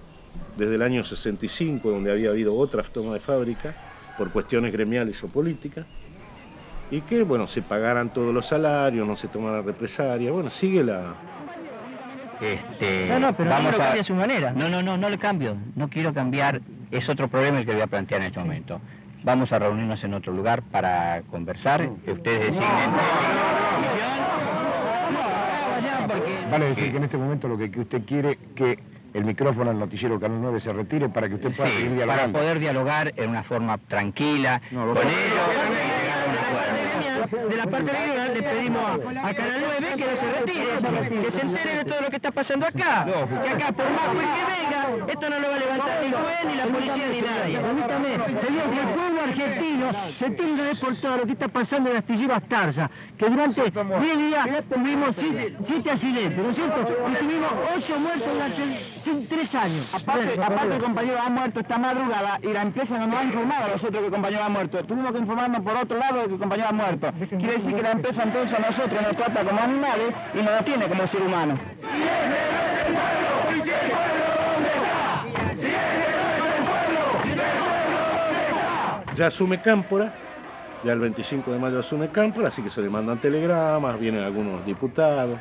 desde el año 65, donde había habido otras tomas de fábrica por cuestiones gremiales o políticas, y que, bueno, se pagaran todos los salarios, no se tomara represalia. Bueno, sigue la... No, pero no lo cambia a su manera. No le cambio. No quiero cambiar. Es otro problema el que voy a plantear en este momento. Vamos a reunirnos en otro lugar para conversar, que ustedes designen. Vale decir que en este momento lo que usted quiere que el micrófono al noticiero Canal 9 se retire para que usted pueda seguir dialogando. Para poder dialogar en una forma tranquila con ellos. De la parte regional le pedimos a Canal 9 que no se retire, que se entere de todo lo que está pasando acá. Que acá, por más juez que venga, esto no lo va a levantar ni el juez, ni la policía, ni nadie. Permítame, señor, que el pueblo argentino se tiene que ver por todo lo que está pasando en el astillero Astarza, que durante 10 días tuvimos 7 accidentes, ¿no es cierto? Y tuvimos 8 muertos durante 3 años. Aparte el compañero ha muerto esta madrugada y la empresa no nos ha informado a nosotros que el compañero ha muerto. Tuvimos que informarnos por otro lado de que el compañero ha muerto. Quiere decir que la empresa entonces a nosotros nos trata como animales y no nos tiene como ser humanos. Ya asume Cámpora, ya el 25 de mayo asume Cámpora, así que se le mandan telegramas, vienen algunos diputados.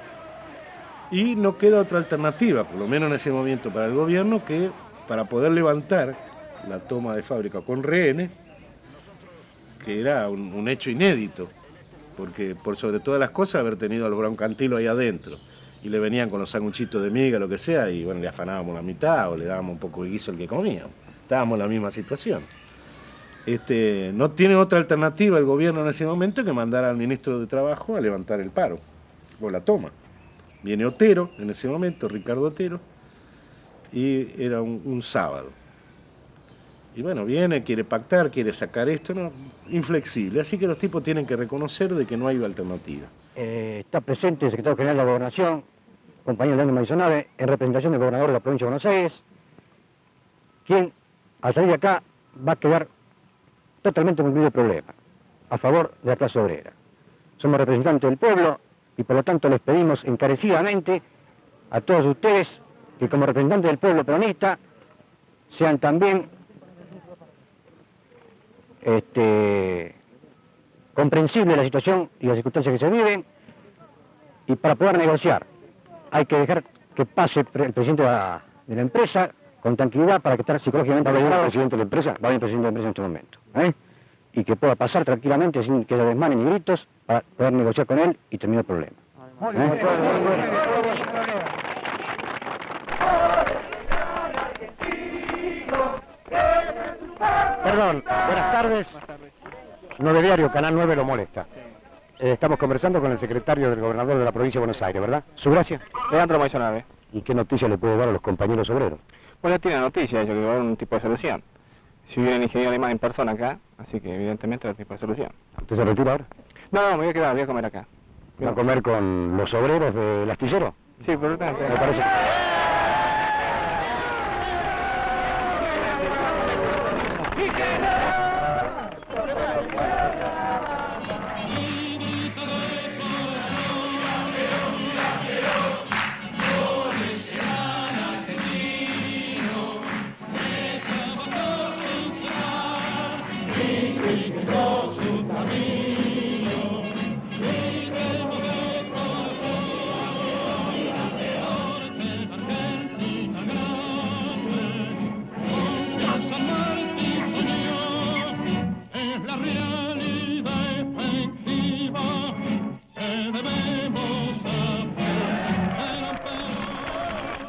Y no queda otra alternativa, por lo menos en ese momento para el gobierno, que para poder levantar la toma de fábrica con rehenes, que era un hecho inédito, porque por sobre todas las cosas haber tenido al Broncantilo ahí adentro, y le venían con los sanguchitos de miga, lo que sea, y bueno, le afanábamos la mitad o le dábamos un poco de guiso al que comía. Estábamos en la misma situación. No tiene otra alternativa el gobierno en ese momento que mandar al ministro de Trabajo a levantar el paro, o la toma. Viene Otero, en ese momento, Ricardo Otero, y era un sábado. Y bueno, viene, quiere pactar, quiere sacar esto, ¿no? Inflexible. Así que los tipos tienen que reconocer de que no hay alternativa. Está presente el secretario general de la Gobernación, compañero Leandro Maisonave, en representación del gobernador de la provincia de Buenos Aires, quien, al salir de acá, va a quedar totalmente cumplido el problema, a favor de la clase obrera. Somos representantes del pueblo y por lo tanto les pedimos encarecidamente a todos ustedes que como representantes del pueblo peronista sean también comprensible la situación y las circunstancias que se viven, y para poder negociar hay que dejar que pase el presidente de la empresa con tranquilidad para que esté psicológicamente preparado. ¿El presidente de la empresa? Va a venir el presidente de la empresa en este momento, y que pueda pasar tranquilamente sin que haya desmanes ni gritos para poder negociar con él y terminar el problema. Perdón, buenas tardes. 9 Diario, Canal 9 lo molesta. Estamos conversando con el secretario del gobernador de la provincia de Buenos Aires, ¿verdad? ¿Su gracia? Leandro Maisonave. ¿Y qué noticia le puede dar a los compañeros obreros? Bueno, tiene noticia, yo que va a haber un tipo de solución. Si hubiera un ingeniero alemán en persona acá, así que evidentemente es el tipo de solución. ¿Usted se retira ahora? No, me voy a quedar, voy a comer acá. ¿Va a comer con los obreros del astillero? Sí, por lo tanto. Me parece.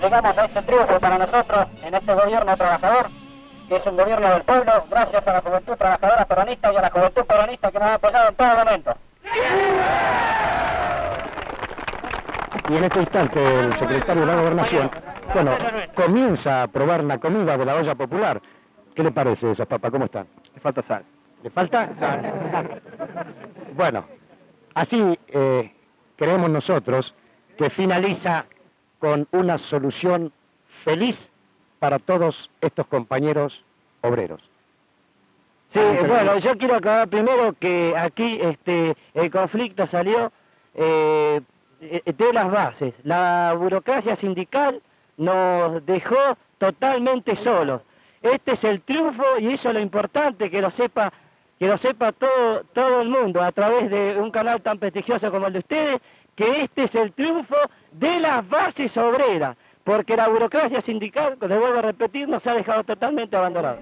Llegamos a este triunfo para nosotros en este gobierno trabajador que es un gobierno del pueblo, gracias a la juventud trabajadora peronista y a la juventud peronista que nos ha apoyado en todo momento. Y en este instante el secretario de la Gobernación, bueno, comienza a probar la comida de la olla popular. ¿Qué le parece esas papas? ¿Cómo están? Le falta sal. ¿Le falta? Sal. Bueno, así creemos nosotros que finaliza con una solución feliz para todos estos compañeros obreros. Sí, bueno, yo quiero aclarar primero que aquí el conflicto salió de las bases. La burocracia sindical nos dejó totalmente solos. Este es el triunfo y eso es lo importante, que lo sepa todo el mundo a través de un canal tan prestigioso como el de ustedes, que este es el triunfo de las bases obreras, porque la burocracia sindical, les vuelvo a repetir, nos ha dejado totalmente abandonados.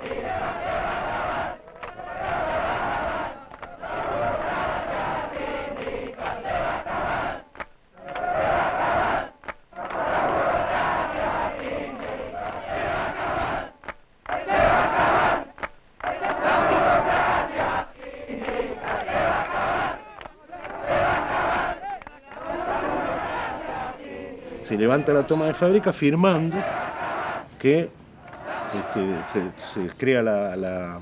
Se levanta la toma de fábrica firmando que se crea la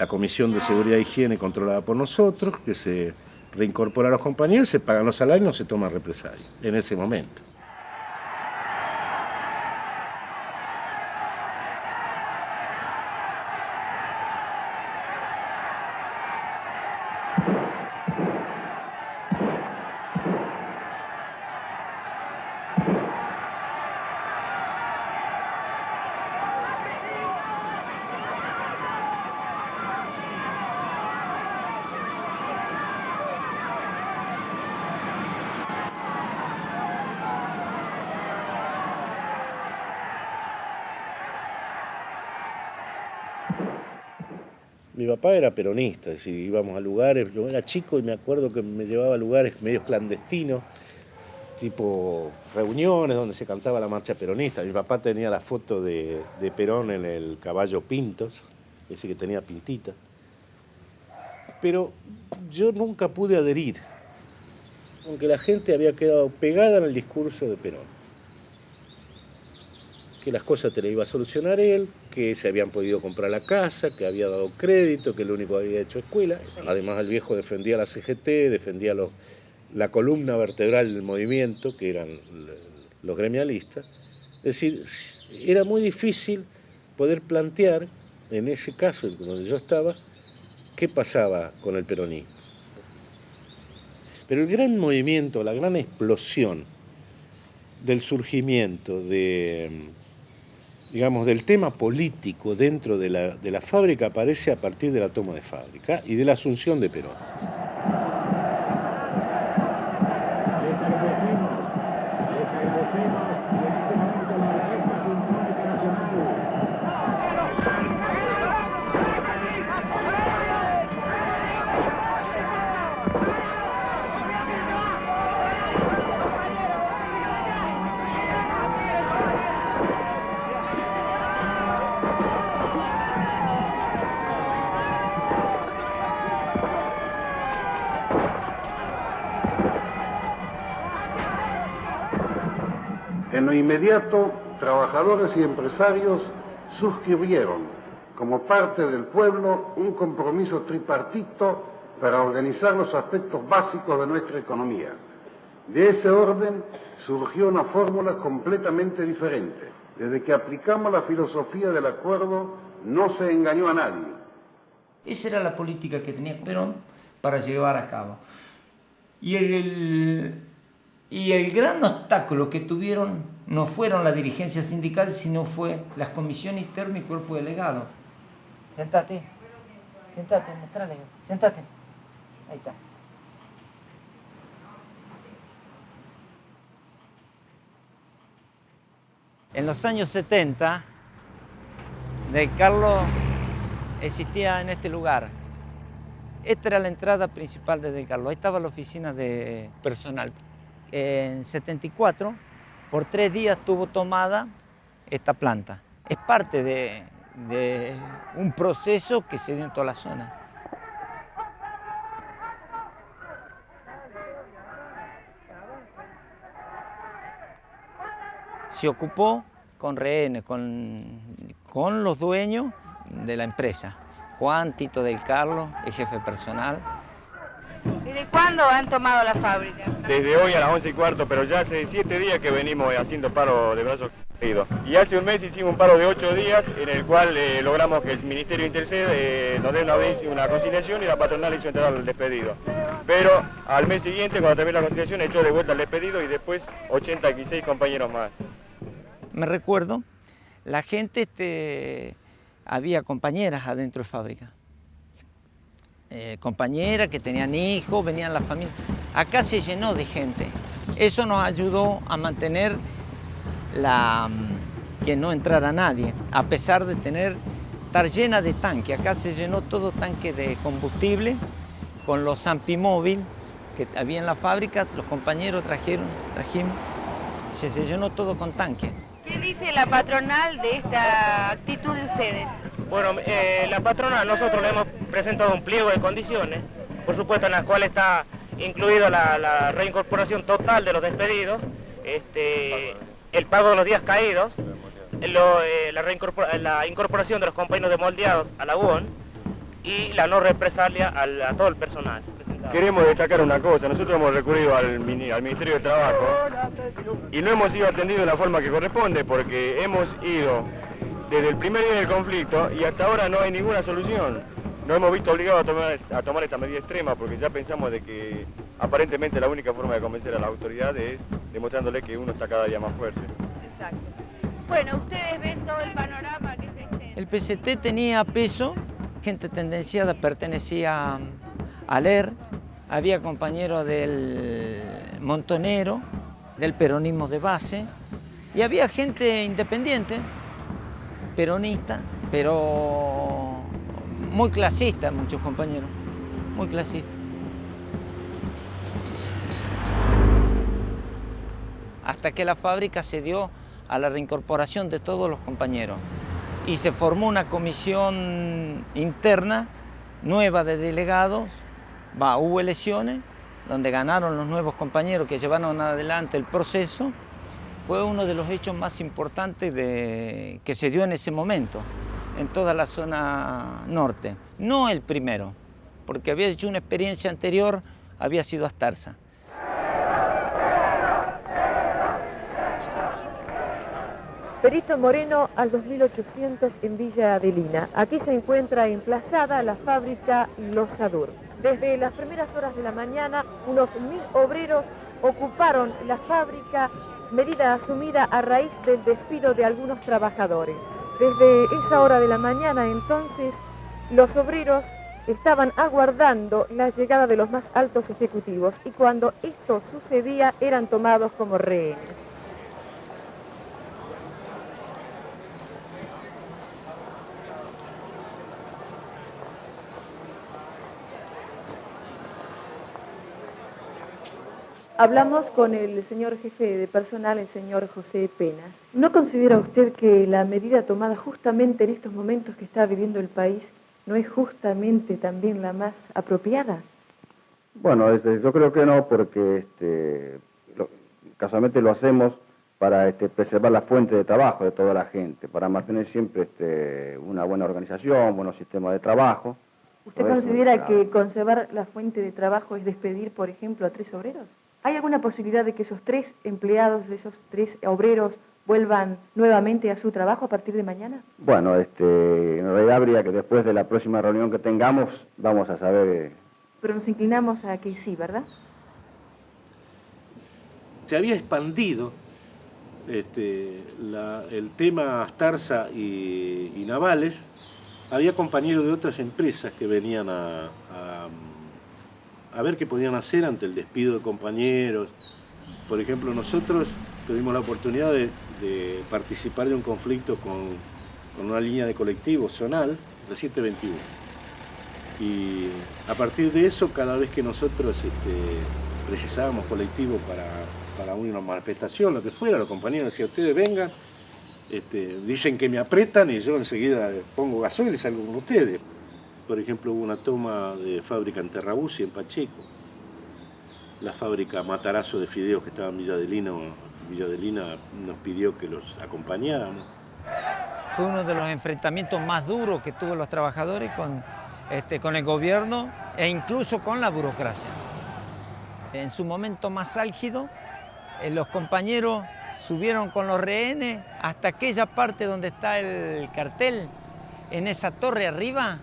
Comisión de Seguridad e Higiene controlada por nosotros, que se reincorpora a los compañeros, se pagan los salarios y no se toma represalias en ese momento. Mi papá era peronista, es decir, íbamos a lugares, yo era chico y me acuerdo que me llevaba a lugares medios clandestinos, tipo reuniones donde se cantaba la marcha peronista. Mi papá tenía la foto de Perón en el caballo Pintos, ese que tenía pintita. Pero yo nunca pude adherir, aunque la gente había quedado pegada en el discurso de Perón. Que las cosas te las iba a solucionar él, que se habían podido comprar la casa, que había dado crédito, que lo único que había hecho escuela. Además, el viejo defendía la CGT, defendía la columna vertebral del movimiento, que eran los gremialistas. Es decir, era muy difícil poder plantear, en ese caso donde yo estaba, qué pasaba con el peronismo. Pero el gran movimiento, la gran explosión del surgimiento digamos, del tema político dentro de la fábrica aparece a partir de la toma de fábrica y de la asunción de Perón. En lo inmediato, trabajadores y empresarios suscribieron, como parte del pueblo, un compromiso tripartito para organizar los aspectos básicos de nuestra economía. De ese orden surgió una fórmula completamente diferente. Desde que aplicamos la filosofía del acuerdo, no se engañó a nadie. Esa era la política que tenía Perón para llevar a cabo. Y el gran obstáculo que tuvieron no fueron la dirigencia sindical, sino fue las comisiones internas y cuerpo delegado. Sentate, mostrale, sentate. Ahí está. En los años 70, Del Carlos existía en este lugar. Esta era la entrada principal de Del Carlos. Ahí estaba la oficina de personal. En 74, por 3 días estuvo tomada esta planta. Es parte de de un proceso que se dio en toda la zona. Se ocupó con rehenes, con los dueños de la empresa. Juan Tito del Carlos, el jefe personal. ¿Desde cuándo han tomado la fábrica? Desde hoy a las 11:15, pero ya hace 7 días que venimos haciendo paro de brazos caídos. Y hace un mes hicimos un paro de 8 días en el cual logramos que el Ministerio Interced nos dé una conciliación y la patronal hizo entrar al despedido. Pero al mes siguiente, cuando terminó la conciliación, echó de vuelta al despedido y después 86 compañeros más. Me recuerdo, la gente, había compañeras adentro de fábrica. Compañeras que tenían hijos, venían las familias. Acá se llenó de gente. Eso nos ayudó a mantener que no entrara nadie, a pesar de estar llena de tanques. Acá se llenó todo tanque de combustible con los Ampimóvil que había en la fábrica. Los compañeros trajimos, se llenó todo con tanque. ¿Qué dice la patronal de esta actitud de ustedes? Bueno, la patronal, nosotros le hemos presentado un pliego de condiciones, por supuesto en las cuales está incluida la reincorporación total de los despedidos, el pago de los días caídos, la incorporación de los compañeros de moldeados a la UON y la no represalia a todo el personal. Queremos destacar una cosa, nosotros hemos recurrido al Ministerio de Trabajo y no hemos sido atendidos de la forma que corresponde porque hemos ido desde el primer día del conflicto y hasta ahora no hay ninguna solución. Nos hemos visto obligados a tomar esta medida extrema porque ya pensamos de que aparentemente la única forma de convencer a la autoridad es demostrándole que uno está cada día más fuerte. Exacto. Bueno, ustedes ven todo el panorama que se extiende. El PCT tenía peso, gente tendenciada pertenecía al ER, había compañeros del Montonero, del peronismo de base, y había gente independiente, peronista, pero muy clasista, muchos compañeros, muy clasista. Hasta que la fábrica se dio a la reincorporación de todos los compañeros y se formó una comisión interna nueva de delegados. Hubo elecciones donde ganaron los nuevos compañeros que llevaron adelante el proceso. Fue uno de los hechos más importantes que se dio en ese momento, en toda la zona norte. No el primero, porque había hecho una experiencia anterior, había sido Astarza. Perito Moreno al 2800 en Villa Adelina. Aquí se encuentra emplazada la fábrica Los Sadur. Desde las primeras horas de la mañana, unos 1000 obreros ocuparon la fábrica, medida asumida a raíz del despido de algunos trabajadores. Desde esa hora de la mañana, entonces, los obreros estaban aguardando la llegada de los más altos ejecutivos y cuando esto sucedía eran tomados como rehenes. Hablamos con el señor jefe de personal, el señor José Pena. ¿No considera usted que la medida tomada justamente en estos momentos que está viviendo el país no es justamente también la más apropiada? Bueno, yo creo que no, porque casualmente lo hacemos para preservar la fuente de trabajo de toda la gente, para mantener siempre una buena organización, buenos sistemas de trabajo. ¿Usted considera que conservar la fuente de trabajo es despedir, por ejemplo, a 3 obreros? ¿Hay alguna posibilidad de que esos 3 empleados, esos 3 obreros, vuelvan nuevamente a su trabajo a partir de mañana? Bueno, en realidad habría que después de la próxima reunión que tengamos, vamos a saber... Pero nos inclinamos a que sí, ¿verdad? Se había expandido el tema Astarza y Navales. Había compañeros de otras empresas que venían a ver qué podían hacer ante el despido de compañeros. Por ejemplo, nosotros tuvimos la oportunidad de participar de un conflicto con una línea de colectivo zonal, la 721. Y a partir de eso, cada vez que nosotros precisábamos colectivo para una manifestación, lo que fuera, los compañeros decían, ustedes vengan, Dicen que me apretan y yo enseguida pongo gasoil y salgo con ustedes. Por ejemplo, hubo una toma de fábrica en Terrabuzzi, en Pacheco. La fábrica Matarazo de Fideos que estaba en Villa Adelina nos pidió que los acompañáramos. Fue uno de los enfrentamientos más duros que tuvo los trabajadores con el gobierno e incluso con la burocracia. En su momento más álgido, los compañeros subieron con los rehenes hasta aquella parte donde está el cartel, en esa torre arriba.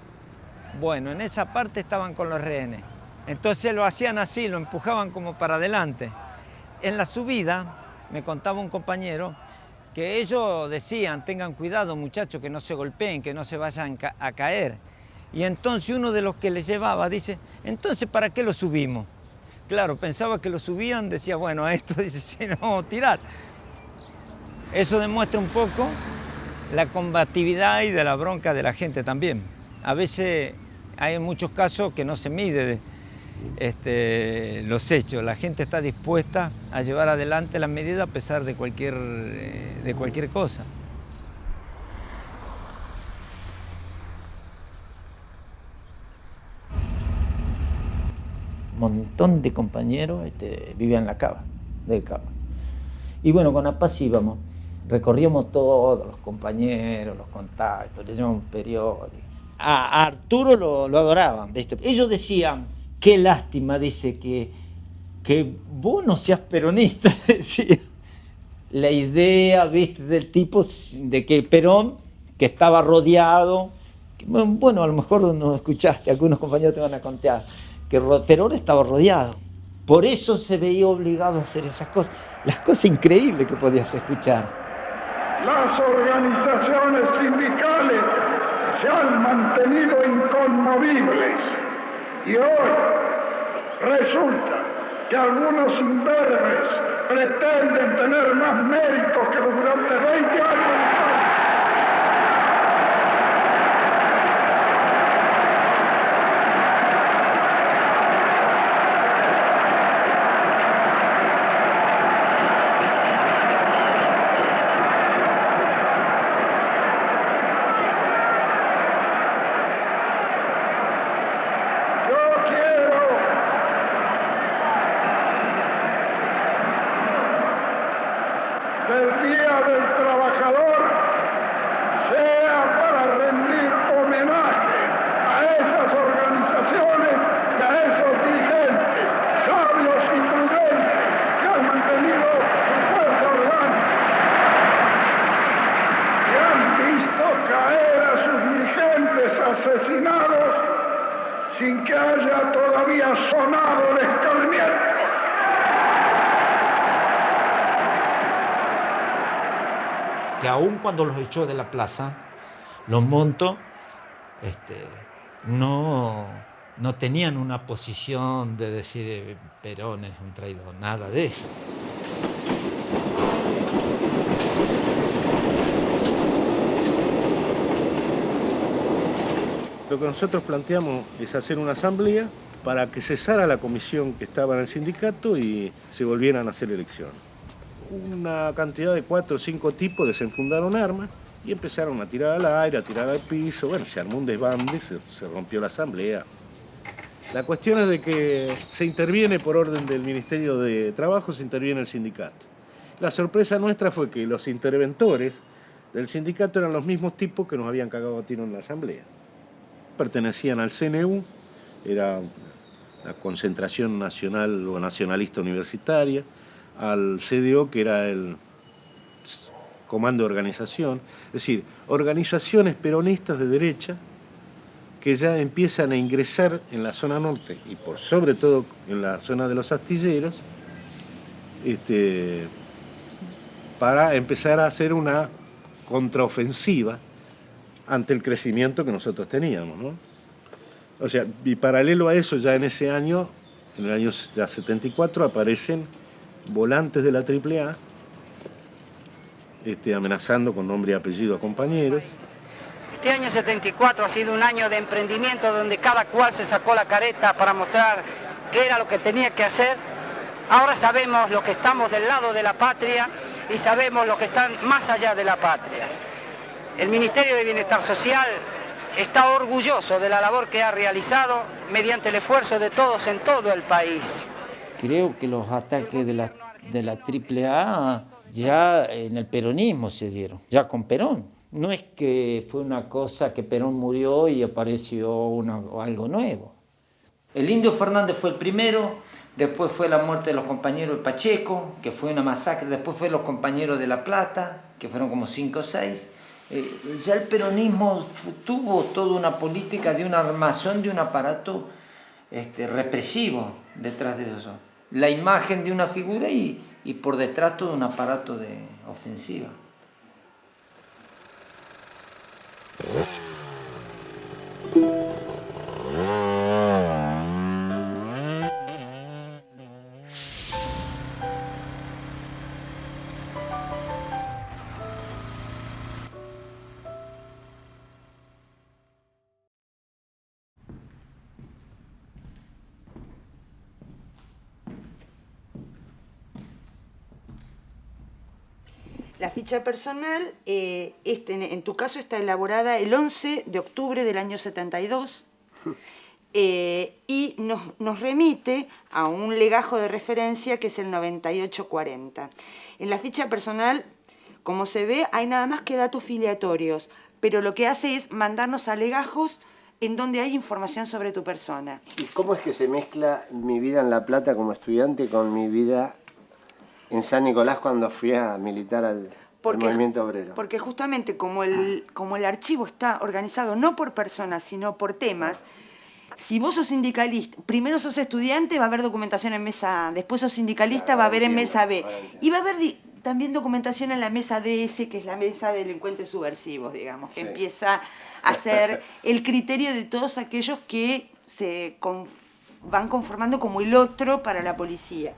Bueno, en esa parte estaban con los rehenes. Entonces lo hacían así, lo empujaban como para adelante. En la subida, me contaba un compañero, que ellos decían, tengan cuidado muchachos, que no se golpeen, que no se vayan a caer. Y entonces uno de los que les llevaba dice, entonces ¿para qué lo subimos? Claro, pensaba que lo subían, decía, bueno, a esto dice, si no vamos a tirar. Eso demuestra un poco la combatividad y de la bronca de la gente también. A veces hay muchos casos que no se mide los hechos. La gente está dispuesta a llevar adelante las medidas a pesar de cualquier cosa. Un montón de compañeros vivían en la cava, del Cava. Y bueno, con APAS íbamos, recorríamos todos los compañeros, los contactos, le llevamos un periódico. A Arturo lo adoraban, ¿viste? Ellos decían, qué lástima, dice, que vos no seas peronista, decía. La idea, ¿viste?, del tipo de que Perón, que estaba rodeado, bueno, a lo mejor no escuchaste, algunos compañeros te van a contar, que Perón estaba rodeado. Por eso se veía obligado a hacer esas cosas, las cosas increíbles que podías escuchar. Las organizaciones sindicales se han mantenido inconmovibles y hoy resulta que algunos imberbes pretenden tener más méritos que durante 20 años. El Día del Trabajador sea para rendir homenaje a esas organizaciones y a esos dirigentes sabios y prudentes que han mantenido su fuerza orgánica y han visto caer a sus dirigentes asesinados sin que haya todavía sonado el escarmiento. Que aún cuando los echó de la plaza, los Montos no tenían una posición de decir Perón es un traidor, nada de eso. Lo que nosotros planteamos es hacer una asamblea para que cesara la comisión que estaba en el sindicato y se volvieran a hacer elecciones. Una cantidad de 4 o 5 tipos desenfundaron armas y empezaron a tirar al aire, a tirar al piso. Bueno, se armó un desbande, se rompió la asamblea. La cuestión es de que se interviene por orden del Ministerio de Trabajo, se interviene el sindicato. La sorpresa nuestra fue que los interventores del sindicato eran los mismos tipos que nos habían cagado a tiro en la asamblea. Pertenecían al CNU, era la Concentración Nacional o Nacionalista Universitaria, al CDO, que era el Comando de Organización, es decir, organizaciones peronistas de derecha que ya empiezan a ingresar en la zona norte y por sobre todo en la zona de los astilleros, para empezar a hacer una contraofensiva ante el crecimiento que nosotros teníamos, ¿no? O sea, y paralelo a eso, ya en ese año, en el año ya 74, aparecen volantes de la AAA, amenazando con nombre y apellido a compañeros. Este año 74 ha sido un año de emprendimiento donde cada cual se sacó la careta para mostrar qué era lo que tenía que hacer. Ahora sabemos los que estamos del lado de la patria y sabemos los que están más allá de la patria. El Ministerio de Bienestar Social está orgulloso de la labor que ha realizado mediante el esfuerzo de todos en todo el país. Creo que los ataques de la AAA ya en el peronismo se dieron, ya con Perón. No es que fue una cosa que Perón murió y apareció algo nuevo. El Indio Fernández fue el primero, después fue la muerte de los compañeros de Pacheco, que fue una masacre, después fue los compañeros de La Plata, que fueron como 5 o 6. Ya el peronismo tuvo toda una política de una armazón, de un aparato represivo detrás de eso. La imagen de una figura y por detrás todo un aparato de ofensiva. La ficha personal, en tu caso, está elaborada el 11 de octubre del año 72 y nos remite a un legajo de referencia que es el 9840. En la ficha personal, como se ve, hay nada más que datos filiatorios, pero lo que hace es mandarnos a legajos en donde hay información sobre tu persona. ¿Y cómo es que se mezcla mi vida en La Plata como estudiante con mi vida en San Nicolás cuando fui a militar al movimiento obrero? Porque justamente como el archivo está organizado no por personas, sino por temas, si vos sos sindicalista, primero sos estudiante, va a haber documentación en mesa A, después sos sindicalista, va a haber en mesa B, y va a haber también documentación en la mesa DS, que es la mesa de delincuentes subversivos, digamos, que empieza a ser el criterio de todos aquellos que se van conformando como el otro para la policía.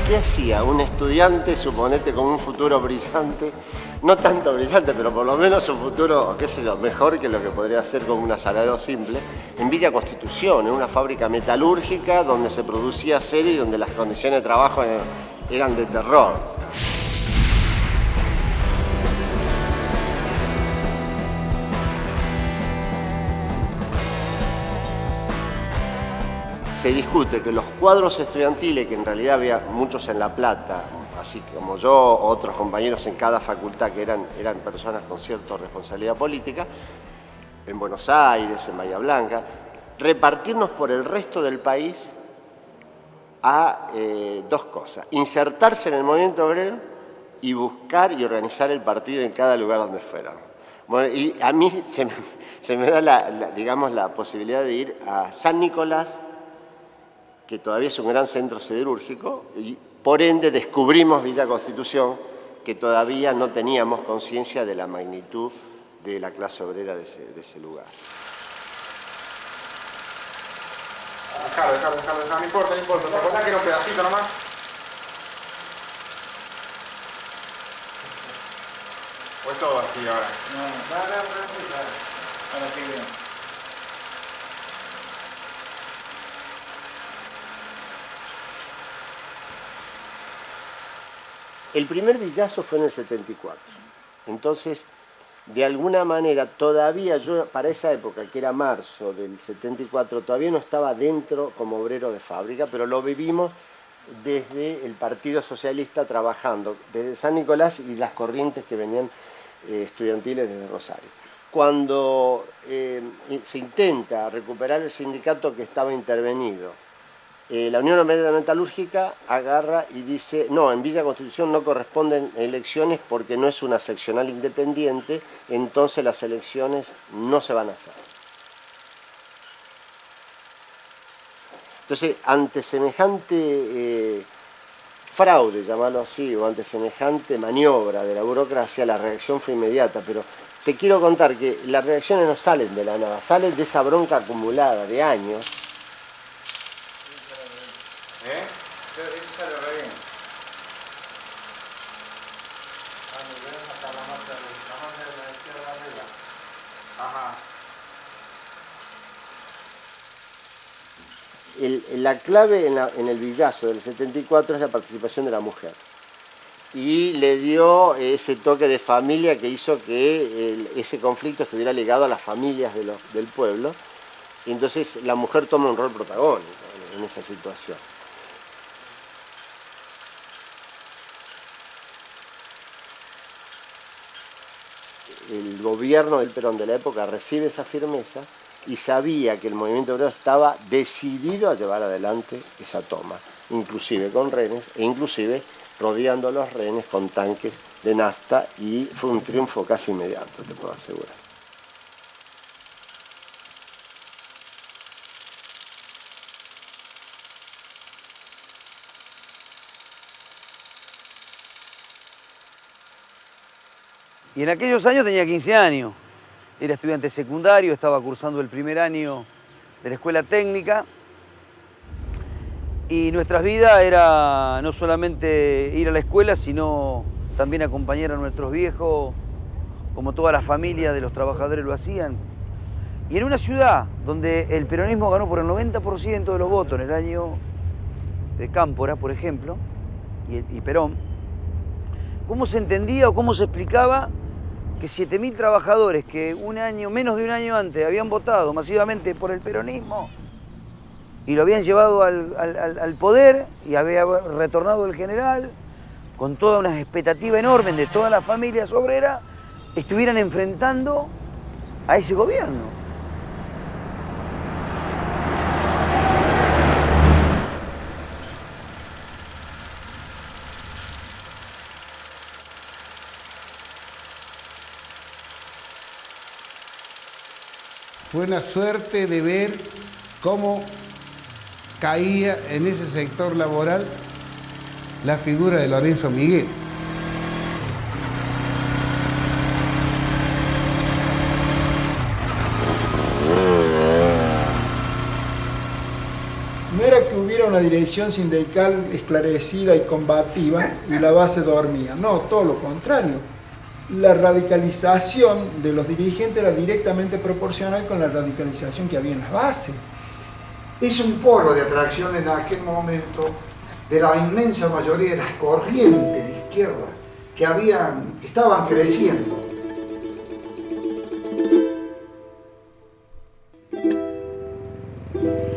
¿Qué hacía un estudiante, suponete, con un futuro brillante? No tanto brillante, pero por lo menos un futuro, qué sé yo, mejor que lo que podría hacer con un asalariado simple, en Villa Constitución, en una fábrica metalúrgica donde se producía acero y donde las condiciones de trabajo eran de terror. Se discute que los cuadros estudiantiles, que en realidad había muchos en La Plata, así como yo, otros compañeros en cada facultad que eran personas con cierta responsabilidad política, en Buenos Aires, en Bahía Blanca, repartirnos por el resto del país a dos cosas: insertarse en el movimiento obrero y buscar y organizar el partido en cada lugar donde fueran. Bueno, y a mí se me da digamos, la posibilidad de ir a San Nicolás, que todavía es un gran centro siderúrgico, y por ende descubrimos Villa Constitución, que todavía no teníamos conciencia de la magnitud de la clase obrera de ese lugar. Dejalo, no importa. ¿Te acordás que era un pedacito nomás? ¿O es todo así ahora? No, ahora sí bien. El primer villazo fue en el 74. Entonces, de alguna manera, todavía yo, para esa época, que era marzo del 74, todavía no estaba dentro como obrero de fábrica, pero lo vivimos desde el Partido Socialista trabajando, desde San Nicolás y las corrientes que venían estudiantiles desde Rosario. Cuando se intenta recuperar el sindicato que estaba intervenido, la Unión Obrera Metalúrgica agarra y dice: no, en Villa Constitución no corresponden elecciones porque no es una seccional independiente, entonces las elecciones no se van a hacer. Entonces, ante semejante fraude, llamarlo así, o ante semejante maniobra de la burocracia, la reacción fue inmediata, pero te quiero contar que las reacciones no salen de la nada, salen de esa bronca acumulada de años. Eso sale re bien. Hasta la marca de la izquierda arriba. Ajá. La clave en el Villazo del 74 es la participación de la mujer. Y le dio ese toque de familia que hizo que ese conflicto estuviera ligado a las familias del pueblo. Y entonces la mujer toma un rol protagónico en esa situación. El gobierno del Perón de la época recibe esa firmeza y sabía que el movimiento obrero estaba decidido a llevar adelante esa toma, inclusive con rehenes e inclusive rodeando a los rehenes con tanques de nafta, y fue un triunfo casi inmediato, te puedo asegurar. Y en aquellos años tenía 15 años, era estudiante secundario, estaba cursando el primer año de la escuela técnica, y nuestras vidas era no solamente ir a la escuela, sino también acompañar a nuestros viejos, como toda la familia de los trabajadores lo hacían. Y en una ciudad donde el peronismo ganó por el 90% de los votos, en el año de Cámpora, por ejemplo, y Perón, ¿cómo se entendía o cómo se explicaba que 7.000 trabajadores que menos de un año antes habían votado masivamente por el peronismo y lo habían llevado al poder y había retornado el general con toda una expectativa enorme de todas las familias obreras, estuvieran enfrentando a ese gobierno? Fue una suerte de ver cómo caía en ese sector laboral la figura de Lorenzo Miguel. No era que hubiera una dirección sindical esclarecida y combativa y la base dormía, no, todo lo contrario. La radicalización de los dirigentes era directamente proporcional con la radicalización que había en las bases. Es un polo de atracción en aquel momento de la inmensa mayoría de las corrientes de izquierda que estaban creciendo.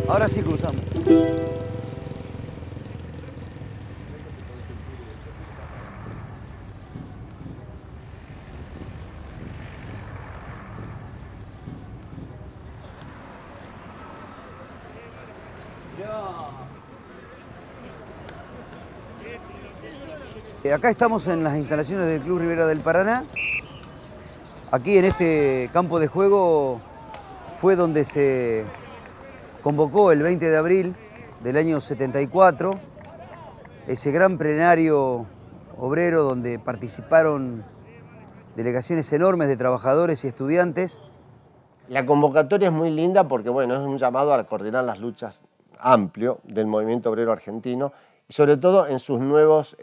Ahora sí cruzamos. Acá estamos en las instalaciones del Club Rivera del Paraná. Aquí en este campo de juego fue donde se convocó el 20 de abril del año 74 ese gran plenario obrero donde participaron delegaciones enormes de trabajadores y estudiantes. La convocatoria es muy linda porque, bueno, es un llamado a coordinar las luchas amplio del movimiento obrero argentino y sobre todo en sus nuevos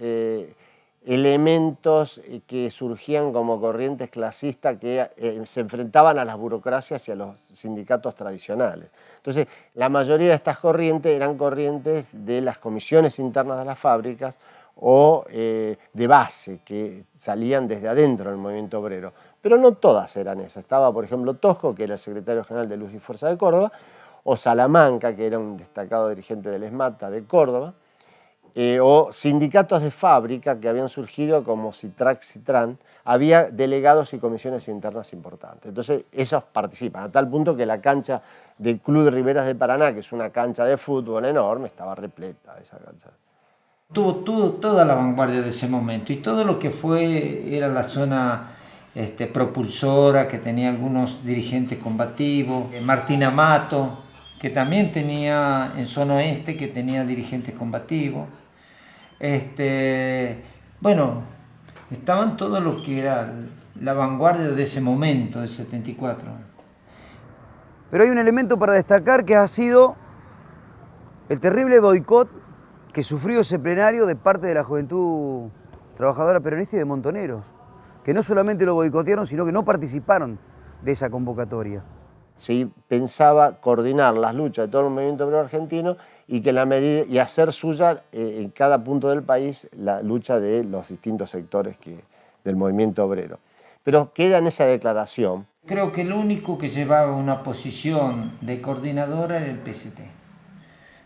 elementos que surgían como corrientes clasistas que se enfrentaban a las burocracias y a los sindicatos tradicionales. Entonces, la mayoría de estas corrientes eran corrientes de las comisiones internas de las fábricas o de base, que salían desde adentro del movimiento obrero. Pero no todas eran esas. Estaba, por ejemplo, Tosco, que era el secretario general de Luz y Fuerza de Córdoba, o Salamanca, que era un destacado dirigente del ESMATA de Córdoba, o sindicatos de fábrica que habían surgido como Citrac, Citran, había delegados y comisiones internas importantes. Entonces, esos participan, a tal punto que la cancha del Club de Riberas de Paraná, que es una cancha de fútbol enorme, estaba repleta esa cancha. Tuvo toda la vanguardia de ese momento y todo lo que era la zona propulsora, que tenía algunos dirigentes combativos, Martín Amato, que también tenía en zona oeste, que tenía dirigentes combativos. Bueno, estaban todos los que era la vanguardia de ese momento, del 74. Pero hay un elemento para destacar que ha sido el terrible boicot que sufrió ese plenario de parte de la Juventud Trabajadora Peronista y de Montoneros, que no solamente lo boicotearon, sino que no participaron de esa convocatoria. Sí, pensaba coordinar las luchas de todo el movimiento obrero argentino y, que la medida, y hacer suya en cada punto del país la lucha de los distintos sectores del movimiento obrero. Pero queda en esa declaración. Creo que el único que llevaba una posición de coordinadora era el PCT.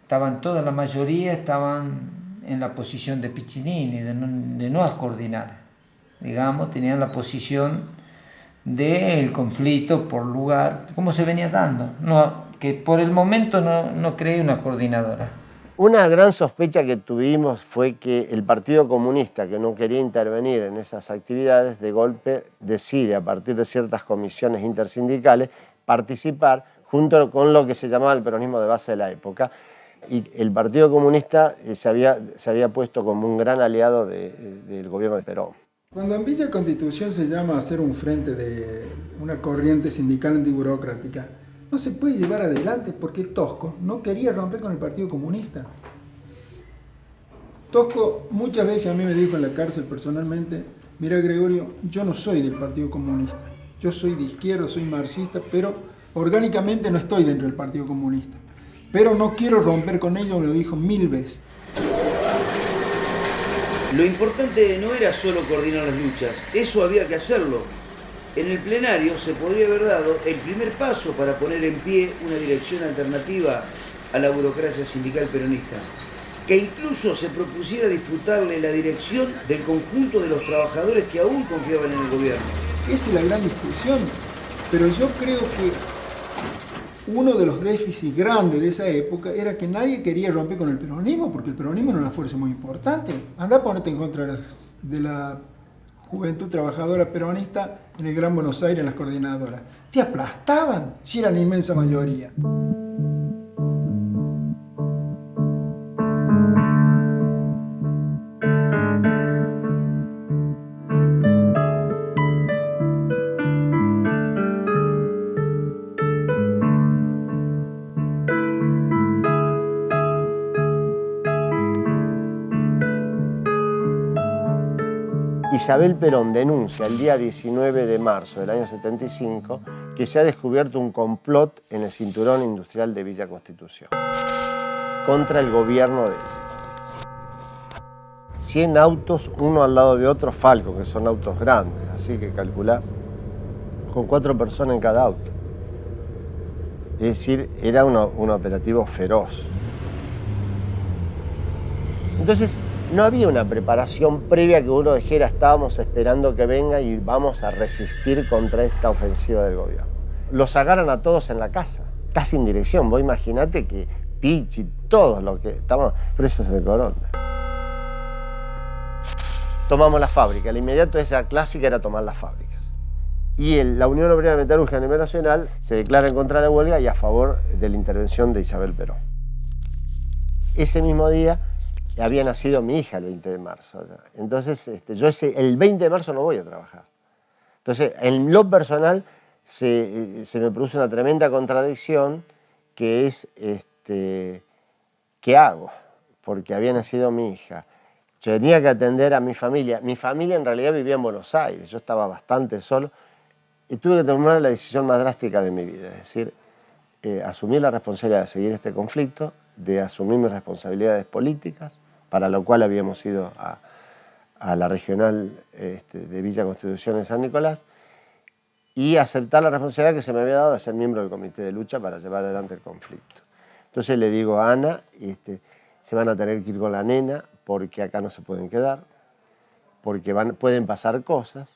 Estaban toda la mayoría, estaban en la posición de Piccinini, de no coordinar. Digamos, tenían la posición del conflicto por lugar, como se venía dando. No, que por el momento no creé una coordinadora. Una gran sospecha que tuvimos fue que el Partido Comunista, que no quería intervenir en esas actividades, de golpe decide, a partir de ciertas comisiones intersindicales, participar junto con lo que se llamaba el peronismo de base de la época. Y el Partido Comunista se había puesto como un gran aliado del gobierno de Perón. Cuando en Villa Constitución se llama a hacer un frente de una corriente sindical antiburocrática, no se puede llevar adelante porque Tosco no quería romper con el Partido Comunista. Tosco muchas veces a mí me dijo en la cárcel personalmente, mira Gregorio, yo no soy del Partido Comunista, yo soy de izquierda, soy marxista, pero orgánicamente no estoy dentro del Partido Comunista. Pero no quiero romper con ellos, me lo dijo 1000 veces. Lo importante no era solo coordinar las luchas, eso había que hacerlo. En el plenario se podría haber dado el primer paso para poner en pie una dirección alternativa a la burocracia sindical peronista, que incluso se propusiera disputarle la dirección del conjunto de los trabajadores que aún confiaban en el gobierno. Esa es la gran discusión, pero yo creo que uno de los déficits grandes de esa época era que nadie quería romper con el peronismo, porque el peronismo era una fuerza muy importante. Andá a ponerte en contra de la Juventud Trabajadora Peronista en el Gran Buenos Aires, en las coordinadoras. Te aplastaban, si eran la inmensa mayoría. Isabel Perón denuncia el día 19 de marzo del año 75 que se ha descubierto un complot en el cinturón industrial de Villa Constitución contra el gobierno de ese. 100 autos, uno al lado de otro, Falco, que son autos grandes, así que calculá, con 4 personas en cada auto. Es decir, era un operativo feroz. Entonces, no había una preparación previa que uno dijera, estábamos esperando que venga y vamos a resistir contra esta ofensiva del gobierno. Los sacaron a todos en la casa, casi en dirección. Vos imaginate que Pichi, todos los que estaban presos de Coronda. Tomamos la fábrica, el inmediato esa clásica era tomar las fábricas. Y la Unión Obrera Metalúrgica a nivel nacional se declara en contra de la huelga y a favor de la intervención de Isabel Perón. Ese mismo día había nacido mi hija el 20 de marzo. Entonces, yo el 20 de marzo no voy a trabajar. Entonces, en lo personal, se me produce una tremenda contradicción que es, ¿qué hago? Porque había nacido mi hija. Yo tenía que atender a mi familia. Mi familia en realidad vivía en Buenos Aires. Yo estaba bastante solo. Y tuve que tomar la decisión más drástica de mi vida. Es decir, asumir la responsabilidad de seguir este conflicto, de asumir mis responsabilidades políticas, para lo cual habíamos ido a la regional de Villa Constitución en San Nicolás, y aceptar la responsabilidad que se me había dado de ser miembro del comité de lucha para llevar adelante el conflicto. Entonces le digo a Ana, se van a tener que ir con la nena porque acá no se pueden quedar, porque pueden pasar cosas,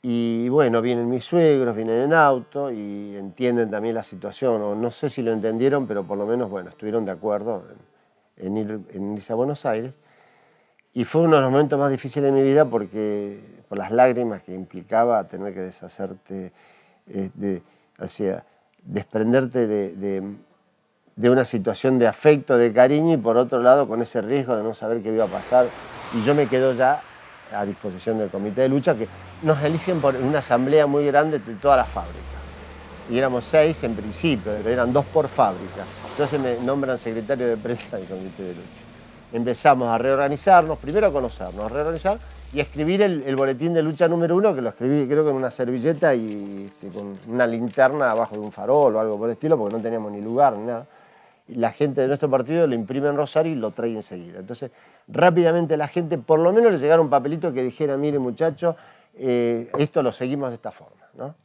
y bueno, vienen mis suegros, vienen en auto y entienden también la situación, o no sé si lo entendieron, pero por lo menos, bueno, estuvieron de acuerdo en irse a Buenos Aires. Y fue uno de los momentos más difíciles de mi vida porque por las lágrimas que implicaba tener que deshacerte, desprenderte de una situación de afecto, de cariño, y por otro lado con ese riesgo de no saber qué iba a pasar. Y yo me quedo ya a disposición del comité de lucha, que nos eligen por una asamblea muy grande de todas las fábricas. Y éramos 6 en principio, pero eran 2 por fábrica. Entonces me nombran secretario de prensa del comité de lucha. Empezamos a reorganizarnos, primero a conocernos, a reorganizar y a escribir el boletín de lucha número 1, que lo escribí creo que en una servilleta y con una linterna abajo de un farol o algo por el estilo, porque no teníamos ni lugar ni nada. Y la gente de nuestro partido lo imprime en Rosario y lo trae enseguida. Entonces, rápidamente la gente, por lo menos le llegara un papelito que dijera, mire muchacho, esto lo seguimos de esta forma, ¿no?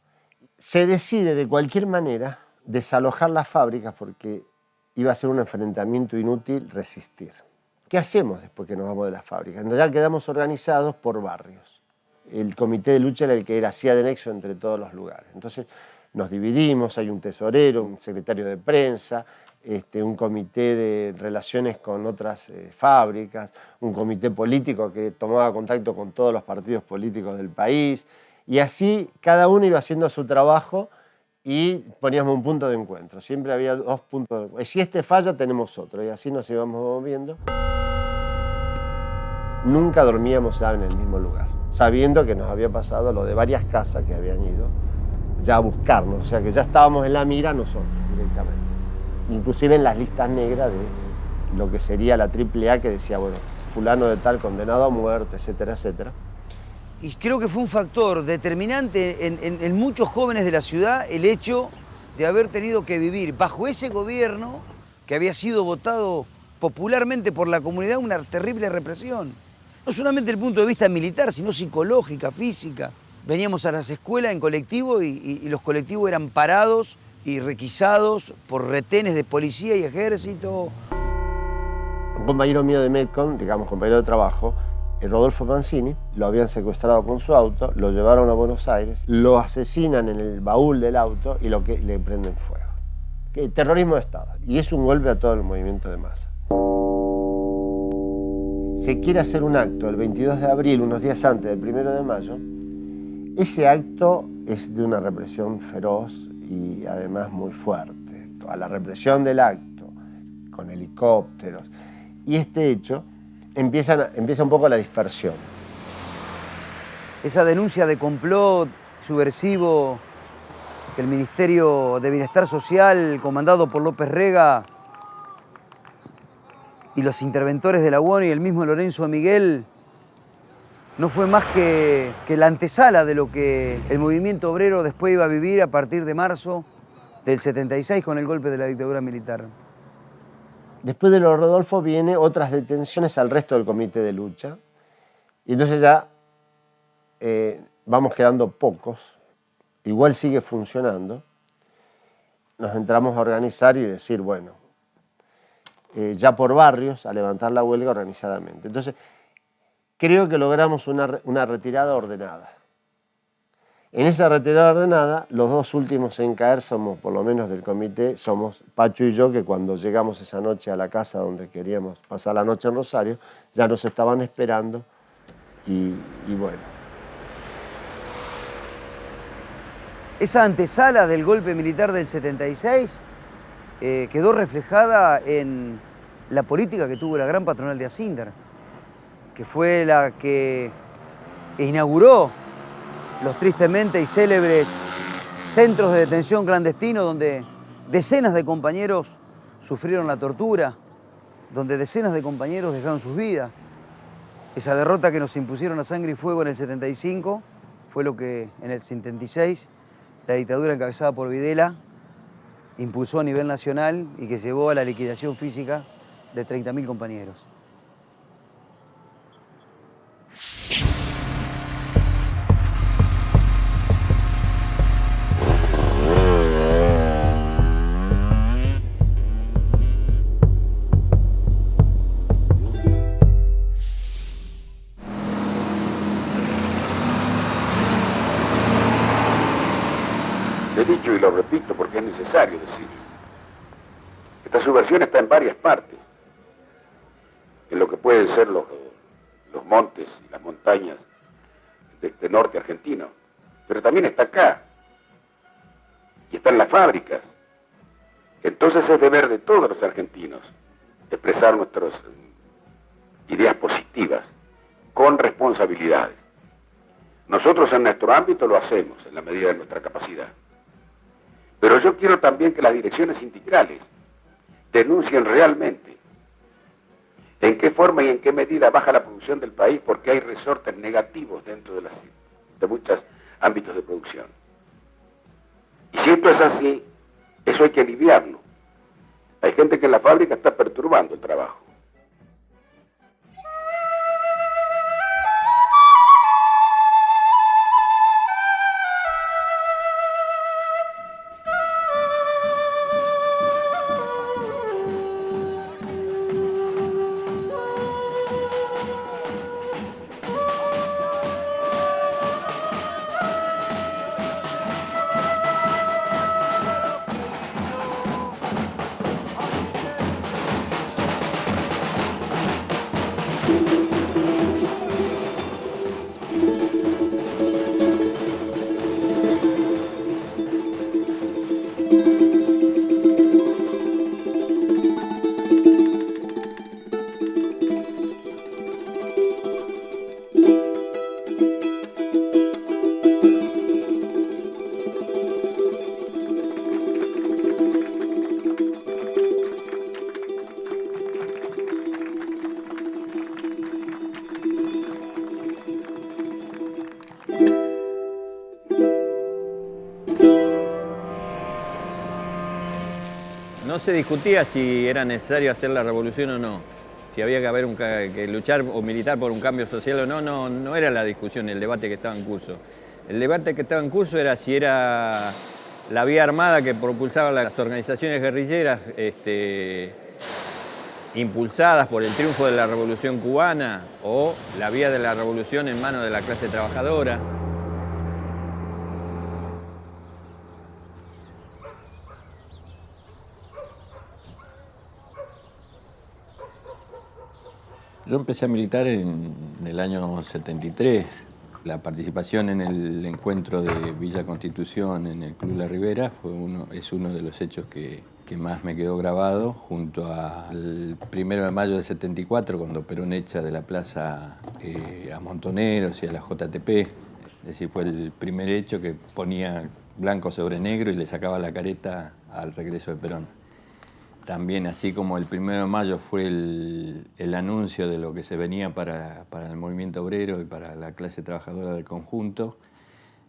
Se decide de cualquier manera desalojar las fábricas porque iba a ser un enfrentamiento inútil resistir. ¿Qué hacemos después que nos vamos de las fábricas? Ya quedamos organizados por barrios. El comité de lucha era el que hacía de nexo entre todos los lugares. Entonces nos dividimos, hay un tesorero, un secretario de prensa, un comité de relaciones con otras fábricas, un comité político que tomaba contacto con todos los partidos políticos del país, y así cada uno iba haciendo su trabajo y poníamos un punto de encuentro. Siempre había 2 puntos de encuentro. Si este falla, tenemos otro, y así nos íbamos moviendo. Nunca dormíamos ya en el mismo lugar, sabiendo que nos había pasado lo de varias casas que habían ido ya a buscarnos, o sea que ya estábamos en la mira nosotros directamente. Inclusive en las listas negras de lo que sería la AAA, que decía, bueno, fulano de tal condenado a muerte, etcétera, etcétera. Y creo que fue un factor determinante en muchos jóvenes de la ciudad el hecho de haber tenido que vivir bajo ese gobierno que había sido votado popularmente por la comunidad, una terrible represión. No solamente desde el punto de vista militar, sino psicológica, física. Veníamos a las escuelas en colectivo y los colectivos eran parados y requisados por retenes de policía y ejército. Un compañero mío de Medcon, digamos compañero de trabajo, Rodolfo Mancini, lo habían secuestrado con su auto, lo llevaron a Buenos Aires, lo asesinan en el baúl del auto y le prenden fuego. Terrorismo de Estado. Y es un golpe a todo el movimiento de masa. Se quiere hacer un acto el 22 de abril, unos días antes del 1 de mayo. Ese acto es de una represión feroz y además muy fuerte. Toda la represión del acto, con helicópteros. Y este hecho empieza un poco la dispersión. Esa denuncia de complot subversivo que el Ministerio de Bienestar Social, comandado por López Rega, y los interventores de la UON y el mismo Lorenzo Miguel, no fue más que la antesala de lo que el movimiento obrero después iba a vivir a partir de marzo del 76 con el golpe de la dictadura militar. Después de lo Rodolfo viene otras detenciones al resto del comité de lucha, y entonces ya vamos quedando pocos, igual sigue funcionando, nos entramos a organizar y decir, bueno, ya por barrios, a levantar la huelga organizadamente. Entonces, creo que logramos una retirada ordenada. En esa retirada ordenada, los 2 últimos en caer somos, por lo menos del comité, somos Pacho y yo, que cuando llegamos esa noche a la casa donde queríamos pasar la noche en Rosario, ya nos estaban esperando y bueno. Esa antesala del golpe militar del 76 quedó reflejada en la política que tuvo la gran patronal de Asindar, que fue la que inauguró los tristemente y célebres centros de detención clandestinos donde decenas de compañeros sufrieron la tortura, donde decenas de compañeros dejaron sus vidas. Esa derrota que nos impusieron a sangre y fuego en el 75 fue lo que en el 76 la dictadura encabezada por Videla impulsó a nivel nacional y que llevó a la liquidación física de 30.000 compañeros. He dicho y lo repito porque es necesario decirlo. Esta subversión está en varias partes. En lo que pueden ser los montes y las montañas de este norte argentino. Pero también está acá. Y está en las fábricas. Entonces es deber de todos los argentinos expresar nuestras ideas positivas con responsabilidades. Nosotros en nuestro ámbito lo hacemos en la medida de nuestra capacidad. Pero yo quiero también que las direcciones sindicales denuncien realmente en qué forma y en qué medida baja la producción del país, porque hay resortes negativos dentro de muchos ámbitos de producción. Y si esto es así, eso hay que aliviarlo. Hay gente que en la fábrica está perturbando el trabajo. No se discutía si era necesario hacer la revolución o no, si había que luchar o militar por un cambio social o no, no era la discusión, el debate que estaba en curso. El debate que estaba en curso era si era la vía armada que propulsaban las organizaciones guerrilleras impulsadas por el triunfo de la Revolución Cubana o la vía de la revolución en manos de la clase trabajadora. Yo empecé a militar en el año 73. La participación en el encuentro de Villa Constitución en el Club La Ribera es uno de los hechos que más me quedó grabado, junto al 1 de mayo del 74, cuando Perón echa de la plaza a Montoneros y a la JTP. Es decir, fue el primer hecho que ponía blanco sobre negro y le sacaba la careta al regreso de Perón. También, así como el 1 de mayo fue el anuncio de lo que se venía para el movimiento obrero y para la clase trabajadora del conjunto,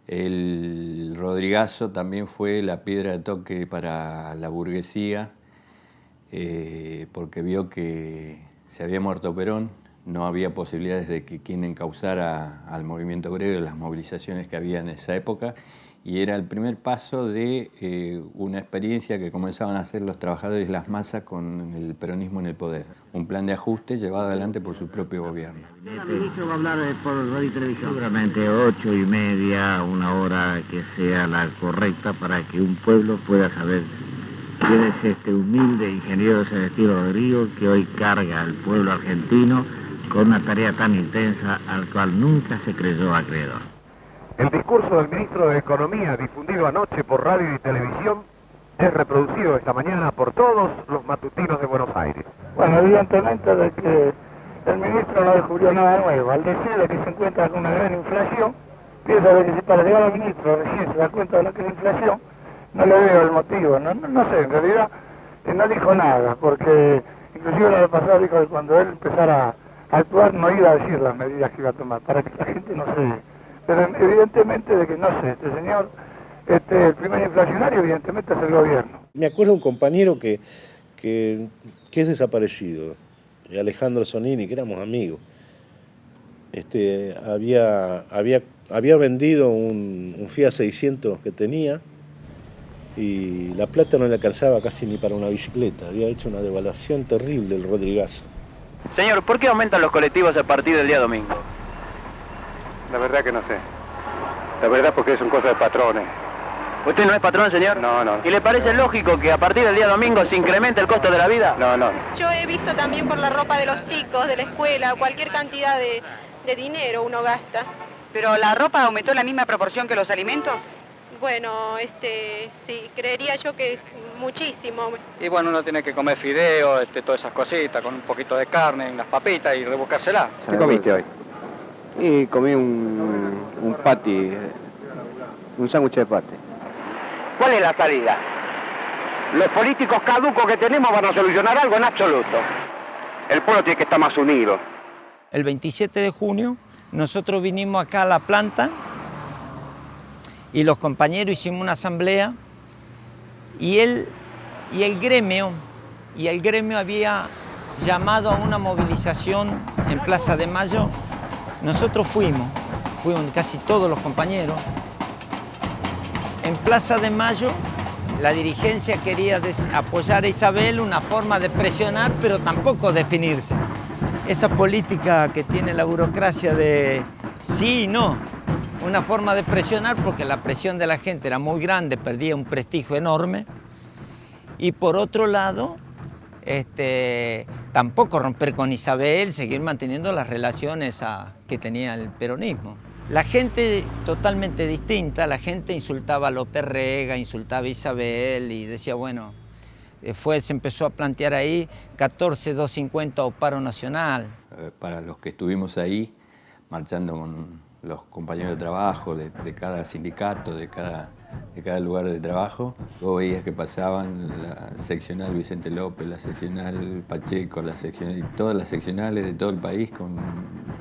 el Rodrigazo también fue la piedra de toque para la burguesía, porque vio que se había muerto Perón, no había posibilidades de que quien encauzara al movimiento obrero y las movilizaciones que había en esa época, y era el primer paso de una experiencia que comenzaban a hacer los trabajadores y las masas con el peronismo en el poder. Un plan de ajuste llevado adelante por su propio gobierno. El ministro va a hablar por radio y televisión. Seguramente 8:30, una hora que sea la correcta para que un pueblo pueda saber quién es este humilde ingeniero Celestino Rodrigo que hoy carga al pueblo argentino con una tarea tan intensa al cual nunca se creyó acreedor. El discurso del ministro de Economía, difundido anoche por radio y televisión, es reproducido esta mañana por todos los matutinos de Buenos Aires. Bueno, evidentemente de que el ministro no descubrió nada nuevo. Al decir de que se encuentra con una gran inflación, piensa de que si para llegar al ministro recién se da cuenta de lo que es la inflación, no le veo el motivo. No sé, en realidad no dijo nada, porque inclusive la vez pasada dijo que cuando él empezara a actuar no iba a decir las medidas que iba a tomar, para que la gente no se... Pero evidentemente de que no sé, este señor, el primer inflacionario evidentemente es el gobierno. Me acuerdo un compañero que es desaparecido, Alejandro Sonini, que éramos amigos. Había vendido un Fiat 600 que tenía y la plata no le alcanzaba casi ni para una bicicleta. Había hecho una devaluación terrible el Rodrigazo. Señor, ¿por qué aumentan los colectivos a partir del día domingo? La verdad que no sé. La verdad porque son cosas de patrones. ¿Usted no es patrón, señor? No. ¿Y le parece lógico que a partir del día domingo se incremente el costo de la vida? No. Yo he visto también por la ropa de los chicos, de la escuela, cualquier cantidad de dinero uno gasta. ¿Pero la ropa aumentó en la misma proporción que los alimentos? Bueno, sí, creería yo que muchísimo. Y bueno, uno tiene que comer fideo, todas esas cositas, con un poquito de carne, unas papitas y rebuscársela. ¿Qué comiste hoy? Y comí un patty, un sándwich de paté. ¿Cuál es la salida? Los políticos caducos que tenemos van a solucionar algo en absoluto. El pueblo tiene que estar más unido. El 27 de junio nosotros vinimos acá a la planta y los compañeros hicimos una asamblea y el gremio había llamado a una movilización en Plaza de Mayo. Nosotros fuimos casi todos los compañeros. En Plaza de Mayo la dirigencia quería apoyar a Isabel, una forma de presionar, pero tampoco definirse. Esa política que tiene la burocracia de sí y no, una forma de presionar porque la presión de la gente era muy grande, perdía un prestigio enorme. Y por otro lado, tampoco romper con Isabel, seguir manteniendo las relaciones que tenía el peronismo. La gente totalmente distinta, la gente insultaba a López Rega, insultaba a Isabel y decía, bueno, se empezó a plantear ahí 14.250 o paro nacional. Para los que estuvimos ahí, marchando con los compañeros de trabajo de cada sindicato, de cada lugar de trabajo, vos veías que pasaban la seccional Vicente López, la seccional Pacheco, todas las seccionales de todo el país con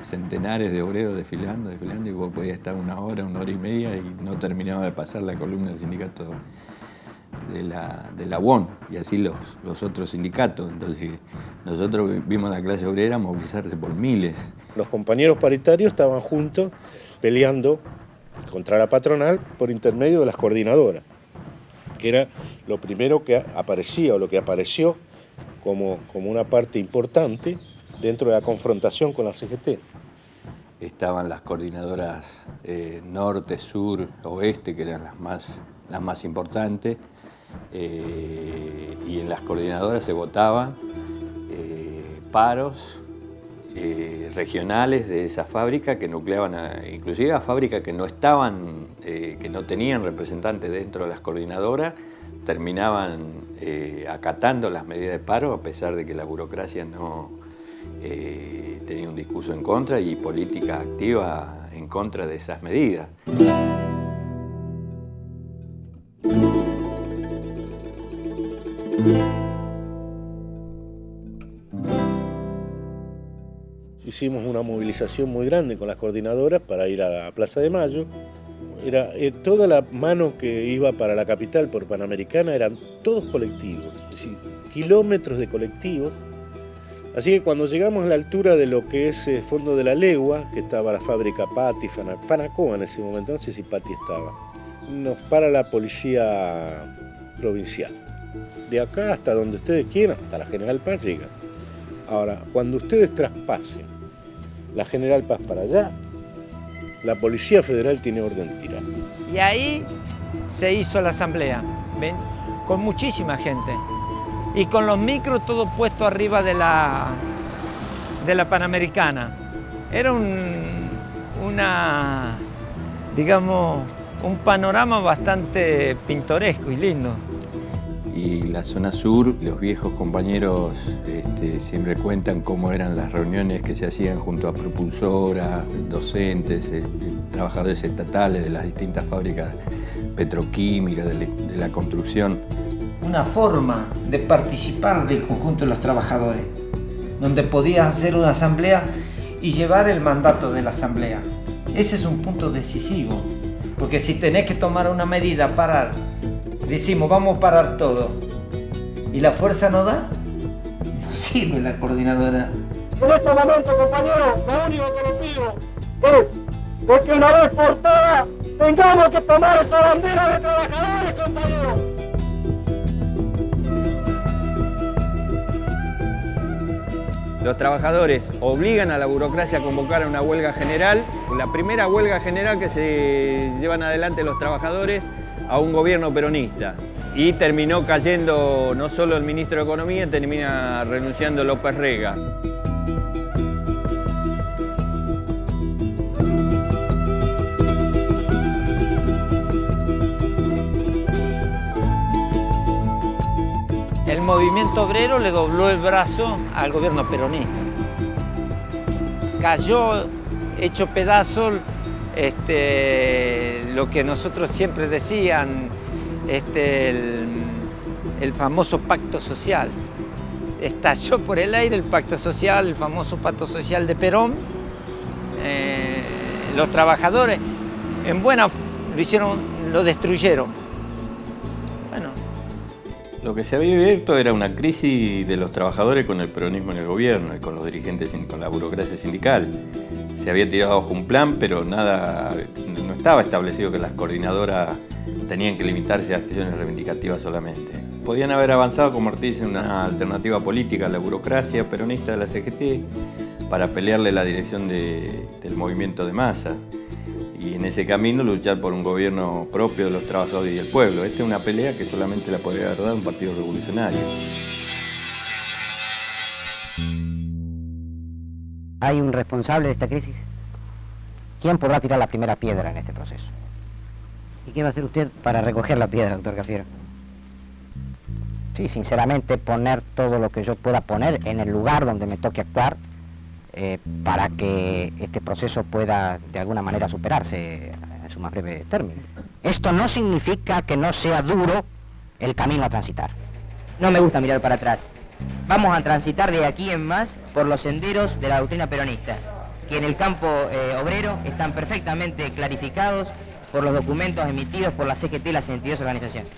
centenares de obreros desfilando y vos podías estar una hora y media y no terminaba de pasar la columna del sindicato de la UON y así los otros sindicatos. Entonces nosotros vimos a la clase obrera movilizarse por miles. Los compañeros paritarios estaban juntos peleando contra la patronal por intermedio de las coordinadoras, que era lo primero que aparecía o lo que apareció como una parte importante dentro de la confrontación con la CGT. Estaban las coordinadoras norte, sur, oeste, que eran las más importantes, y en las coordinadoras se votaban paros regionales de esa fábrica que nucleaban inclusive a fábricas que no estaban, que no tenían representantes dentro de las coordinadoras, terminaban acatando las medidas de paro a pesar de que la burocracia no tenía un discurso en contra y política activa en contra de esas medidas. Hicimos una movilización muy grande con las coordinadoras para ir a la Plaza de Mayo. Era toda la mano que iba para la capital por Panamericana eran todos colectivos, es decir, kilómetros de colectivos. Así que cuando llegamos a la altura de lo que es Fondo de la Legua, que estaba la fábrica Patti, Fanacoa en ese momento, no sé si Patti estaba, nos para la policía provincial. De acá hasta donde ustedes quieran, hasta la General Paz llegan. Ahora, cuando ustedes traspasen la General Paz para allá, la Policía Federal tiene orden de tirar. Y ahí se hizo la asamblea, ¿ven? Con muchísima gente. Y con los micros todo puesto arriba de la Panamericana. Era digamos, un panorama bastante pintoresco y lindo. Y la zona sur, los viejos compañeros siempre cuentan cómo eran las reuniones que se hacían junto a propulsoras, docentes, trabajadores estatales de las distintas fábricas petroquímicas, de la construcción. Una forma de participar del conjunto de los trabajadores, donde podías hacer una asamblea y llevar el mandato de la asamblea. Ese es un punto decisivo, porque si tenés que tomar una medida, parar, decimos vamos a parar todo, y la fuerza no da, no sirve la coordinadora. En este momento, compañeros, lo único que les pido es de que una vez por todas tengamos que tomar esa bandera de trabajadores, compañeros. Los trabajadores obligan a la burocracia a convocar a una huelga general, la primera huelga general que se llevan adelante los trabajadores a un gobierno peronista. Y terminó cayendo no solo el ministro de Economía, termina renunciando López Rega. El movimiento obrero le dobló el brazo al gobierno peronista. Cayó hecho pedazos lo que nosotros siempre decían, el famoso pacto social. Estalló por el aire el pacto social, el famoso pacto social de Perón. Los trabajadores, en buena, lo destruyeron. Bueno. Lo que se había abierto era una crisis de los trabajadores con el peronismo en el gobierno y con los dirigentes, con la burocracia sindical. Se había tirado bajo un plan, pero nada, no estaba establecido que las coordinadoras tenían que limitarse a acciones reivindicativas solamente. Podían haber avanzado, convertirse en una alternativa política a la burocracia peronista de la CGT para pelearle la dirección del movimiento de masa y en ese camino luchar por un gobierno propio de los trabajadores y del pueblo. Esta es una pelea que solamente la podría haber dado un partido revolucionario. ¿Hay un responsable de esta crisis? ¿Quién podrá tirar la primera piedra en este proceso? ¿Y qué va a hacer usted para recoger la piedra, doctor Cafiero? Sí, sinceramente, poner todo lo que yo pueda poner en el lugar donde me toque actuar para que este proceso pueda de alguna manera superarse en su más breve término. Esto no significa que no sea duro el camino a transitar. No me gusta mirar para atrás. Vamos a transitar de aquí en más por los senderos de la doctrina peronista, que en el campo obrero están perfectamente clarificados por los documentos emitidos por la CGT y las 62 organizaciones.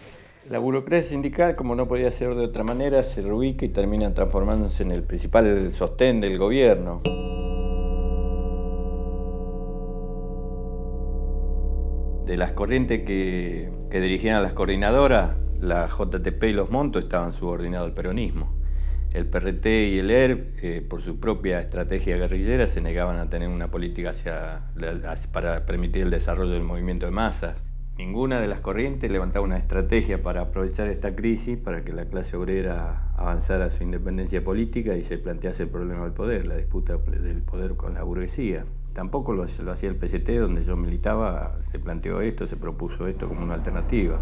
La burocracia sindical, como no podía ser de otra manera, se reubica y termina transformándose en el principal sostén del gobierno. De las corrientes que dirigían a las coordinadoras, la JTP y los Montos estaban subordinados al peronismo. El PRT y el ERP, por su propia estrategia guerrillera, se negaban a tener una política para permitir el desarrollo del movimiento de masas. Ninguna de las corrientes levantaba una estrategia para aprovechar esta crisis para que la clase obrera avanzara a su independencia política y se plantease el problema del poder, la disputa del poder con la burguesía. Tampoco lo hacía el PCT, donde yo militaba, se planteó esto, se propuso esto como una alternativa.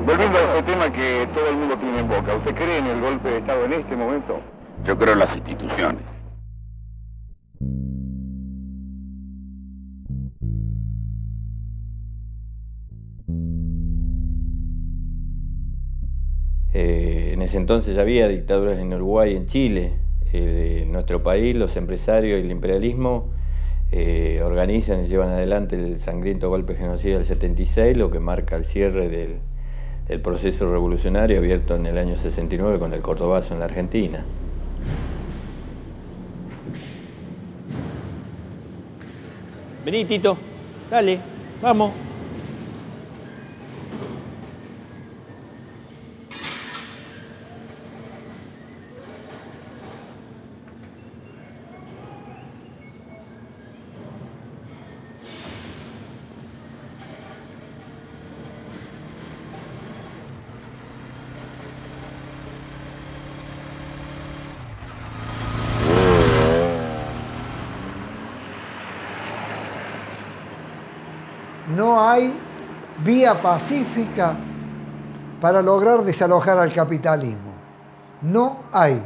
Volviendo a ese tema que todo el mundo tiene en boca, ¿usted cree en el golpe de Estado en este momento? Yo creo en las instituciones. En ese entonces ya había dictaduras en Uruguay y en Chile. En nuestro país, los empresarios y el imperialismo organizan y llevan adelante el sangriento golpe genocida del 76, lo que marca el cierre del proceso revolucionario abierto en el año 69 con el Cordobazo en la Argentina. Vení, Tito, dale, vamos. No hay vía pacífica para lograr desalojar al capitalismo. No hay.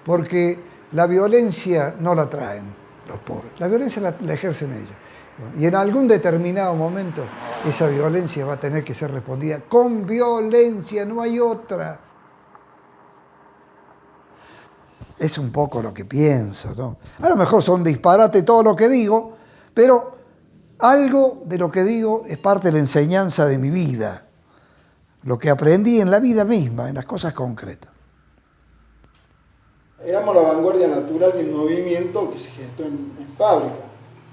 Porque la violencia no la traen los pobres. La violencia la ejercen ellos. Y en algún determinado momento esa violencia va a tener que ser respondida con violencia, no hay otra. Es un poco lo que pienso, ¿no? A lo mejor son disparate todo lo que digo, pero algo de lo que digo es parte de la enseñanza de mi vida, lo que aprendí en la vida misma, en las cosas concretas. Éramos la vanguardia natural del movimiento que se gestó en fábrica,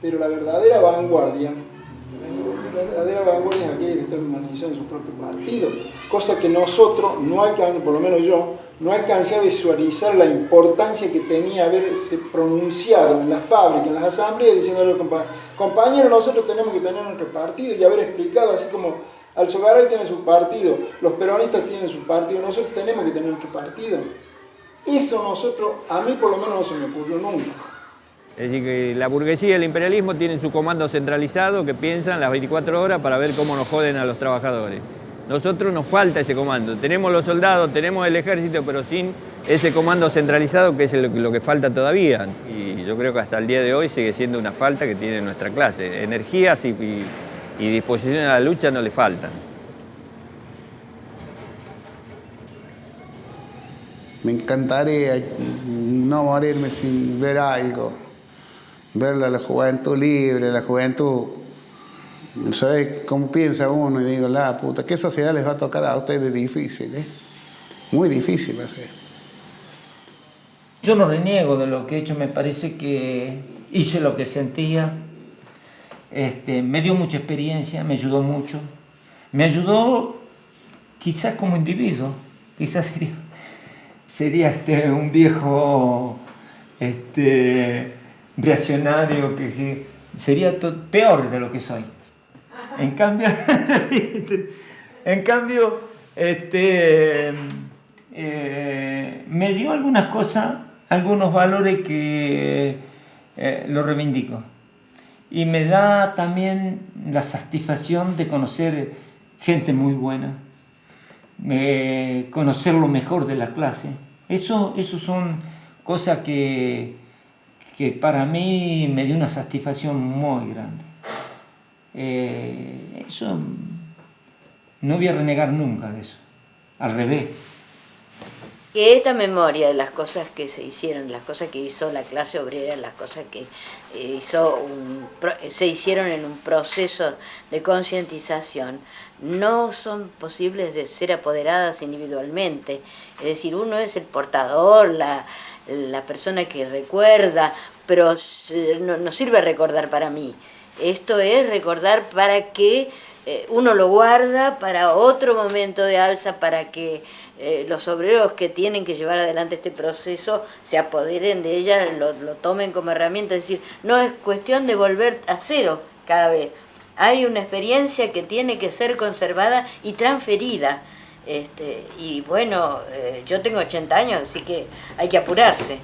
pero la verdadera vanguardia es aquella que está organizada en su propio partido, cosa que nosotros no alcanzamos, por lo menos yo, no alcancé a visualizar la importancia que tenía haberse pronunciado en la fábrica, en las asambleas, diciendo a los compañeros, nosotros tenemos que tener nuestro partido, y haber explicado, así como Alzogaray tiene su partido, los peronistas tienen su partido, nosotros tenemos que tener nuestro partido. Eso nosotros, a mí por lo menos no se me ocurrió nunca. Es decir, que la burguesía y el imperialismo tienen su comando centralizado que piensan las 24 horas para ver cómo nos joden a los trabajadores. Nosotros nos falta ese comando. Tenemos los soldados, tenemos el ejército, pero sin ese comando centralizado que es lo que falta todavía. Y yo creo que hasta el día de hoy sigue siendo una falta que tiene nuestra clase. Energías y disposición a la lucha no le faltan. Me encantaría no morirme sin ver algo, ver la juventud libre, la juventud, ¿sabes cómo piensa uno? Y digo, la puta, ¿qué sociedad les va a tocar a ustedes difícil? Muy difícil va a ser. Yo no reniego de lo que he hecho, me parece que hice lo que sentía, me dio mucha experiencia, me ayudó mucho, me ayudó quizás como individuo, quizás sería un viejo reaccionario que sería peor de lo que soy. En cambio, me dio algunas cosas, algunos valores que lo reivindico. Y me da también la satisfacción de conocer gente muy buena, conocer lo mejor de la clase. Eso son cosas que para mí me dio una satisfacción muy grande. Eso no voy a renegar nunca de eso, al revés. Que esta memoria de las cosas que se hicieron, las cosas que hizo la clase obrera, las cosas que se hicieron en un proceso de concientización, no son posibles de ser apoderadas individualmente. Es decir, uno es el portador, la persona que recuerda, pero no sirve recordar para mí. Esto es recordar para que uno lo guarda para otro momento de alza, para que los obreros que tienen que llevar adelante este proceso se apoderen de ella, lo tomen como herramienta. Es decir, no es cuestión de volver a cero cada vez. Hay una experiencia que tiene que ser conservada y transferida. Y bueno, yo tengo 80 años, así que hay que apurarse.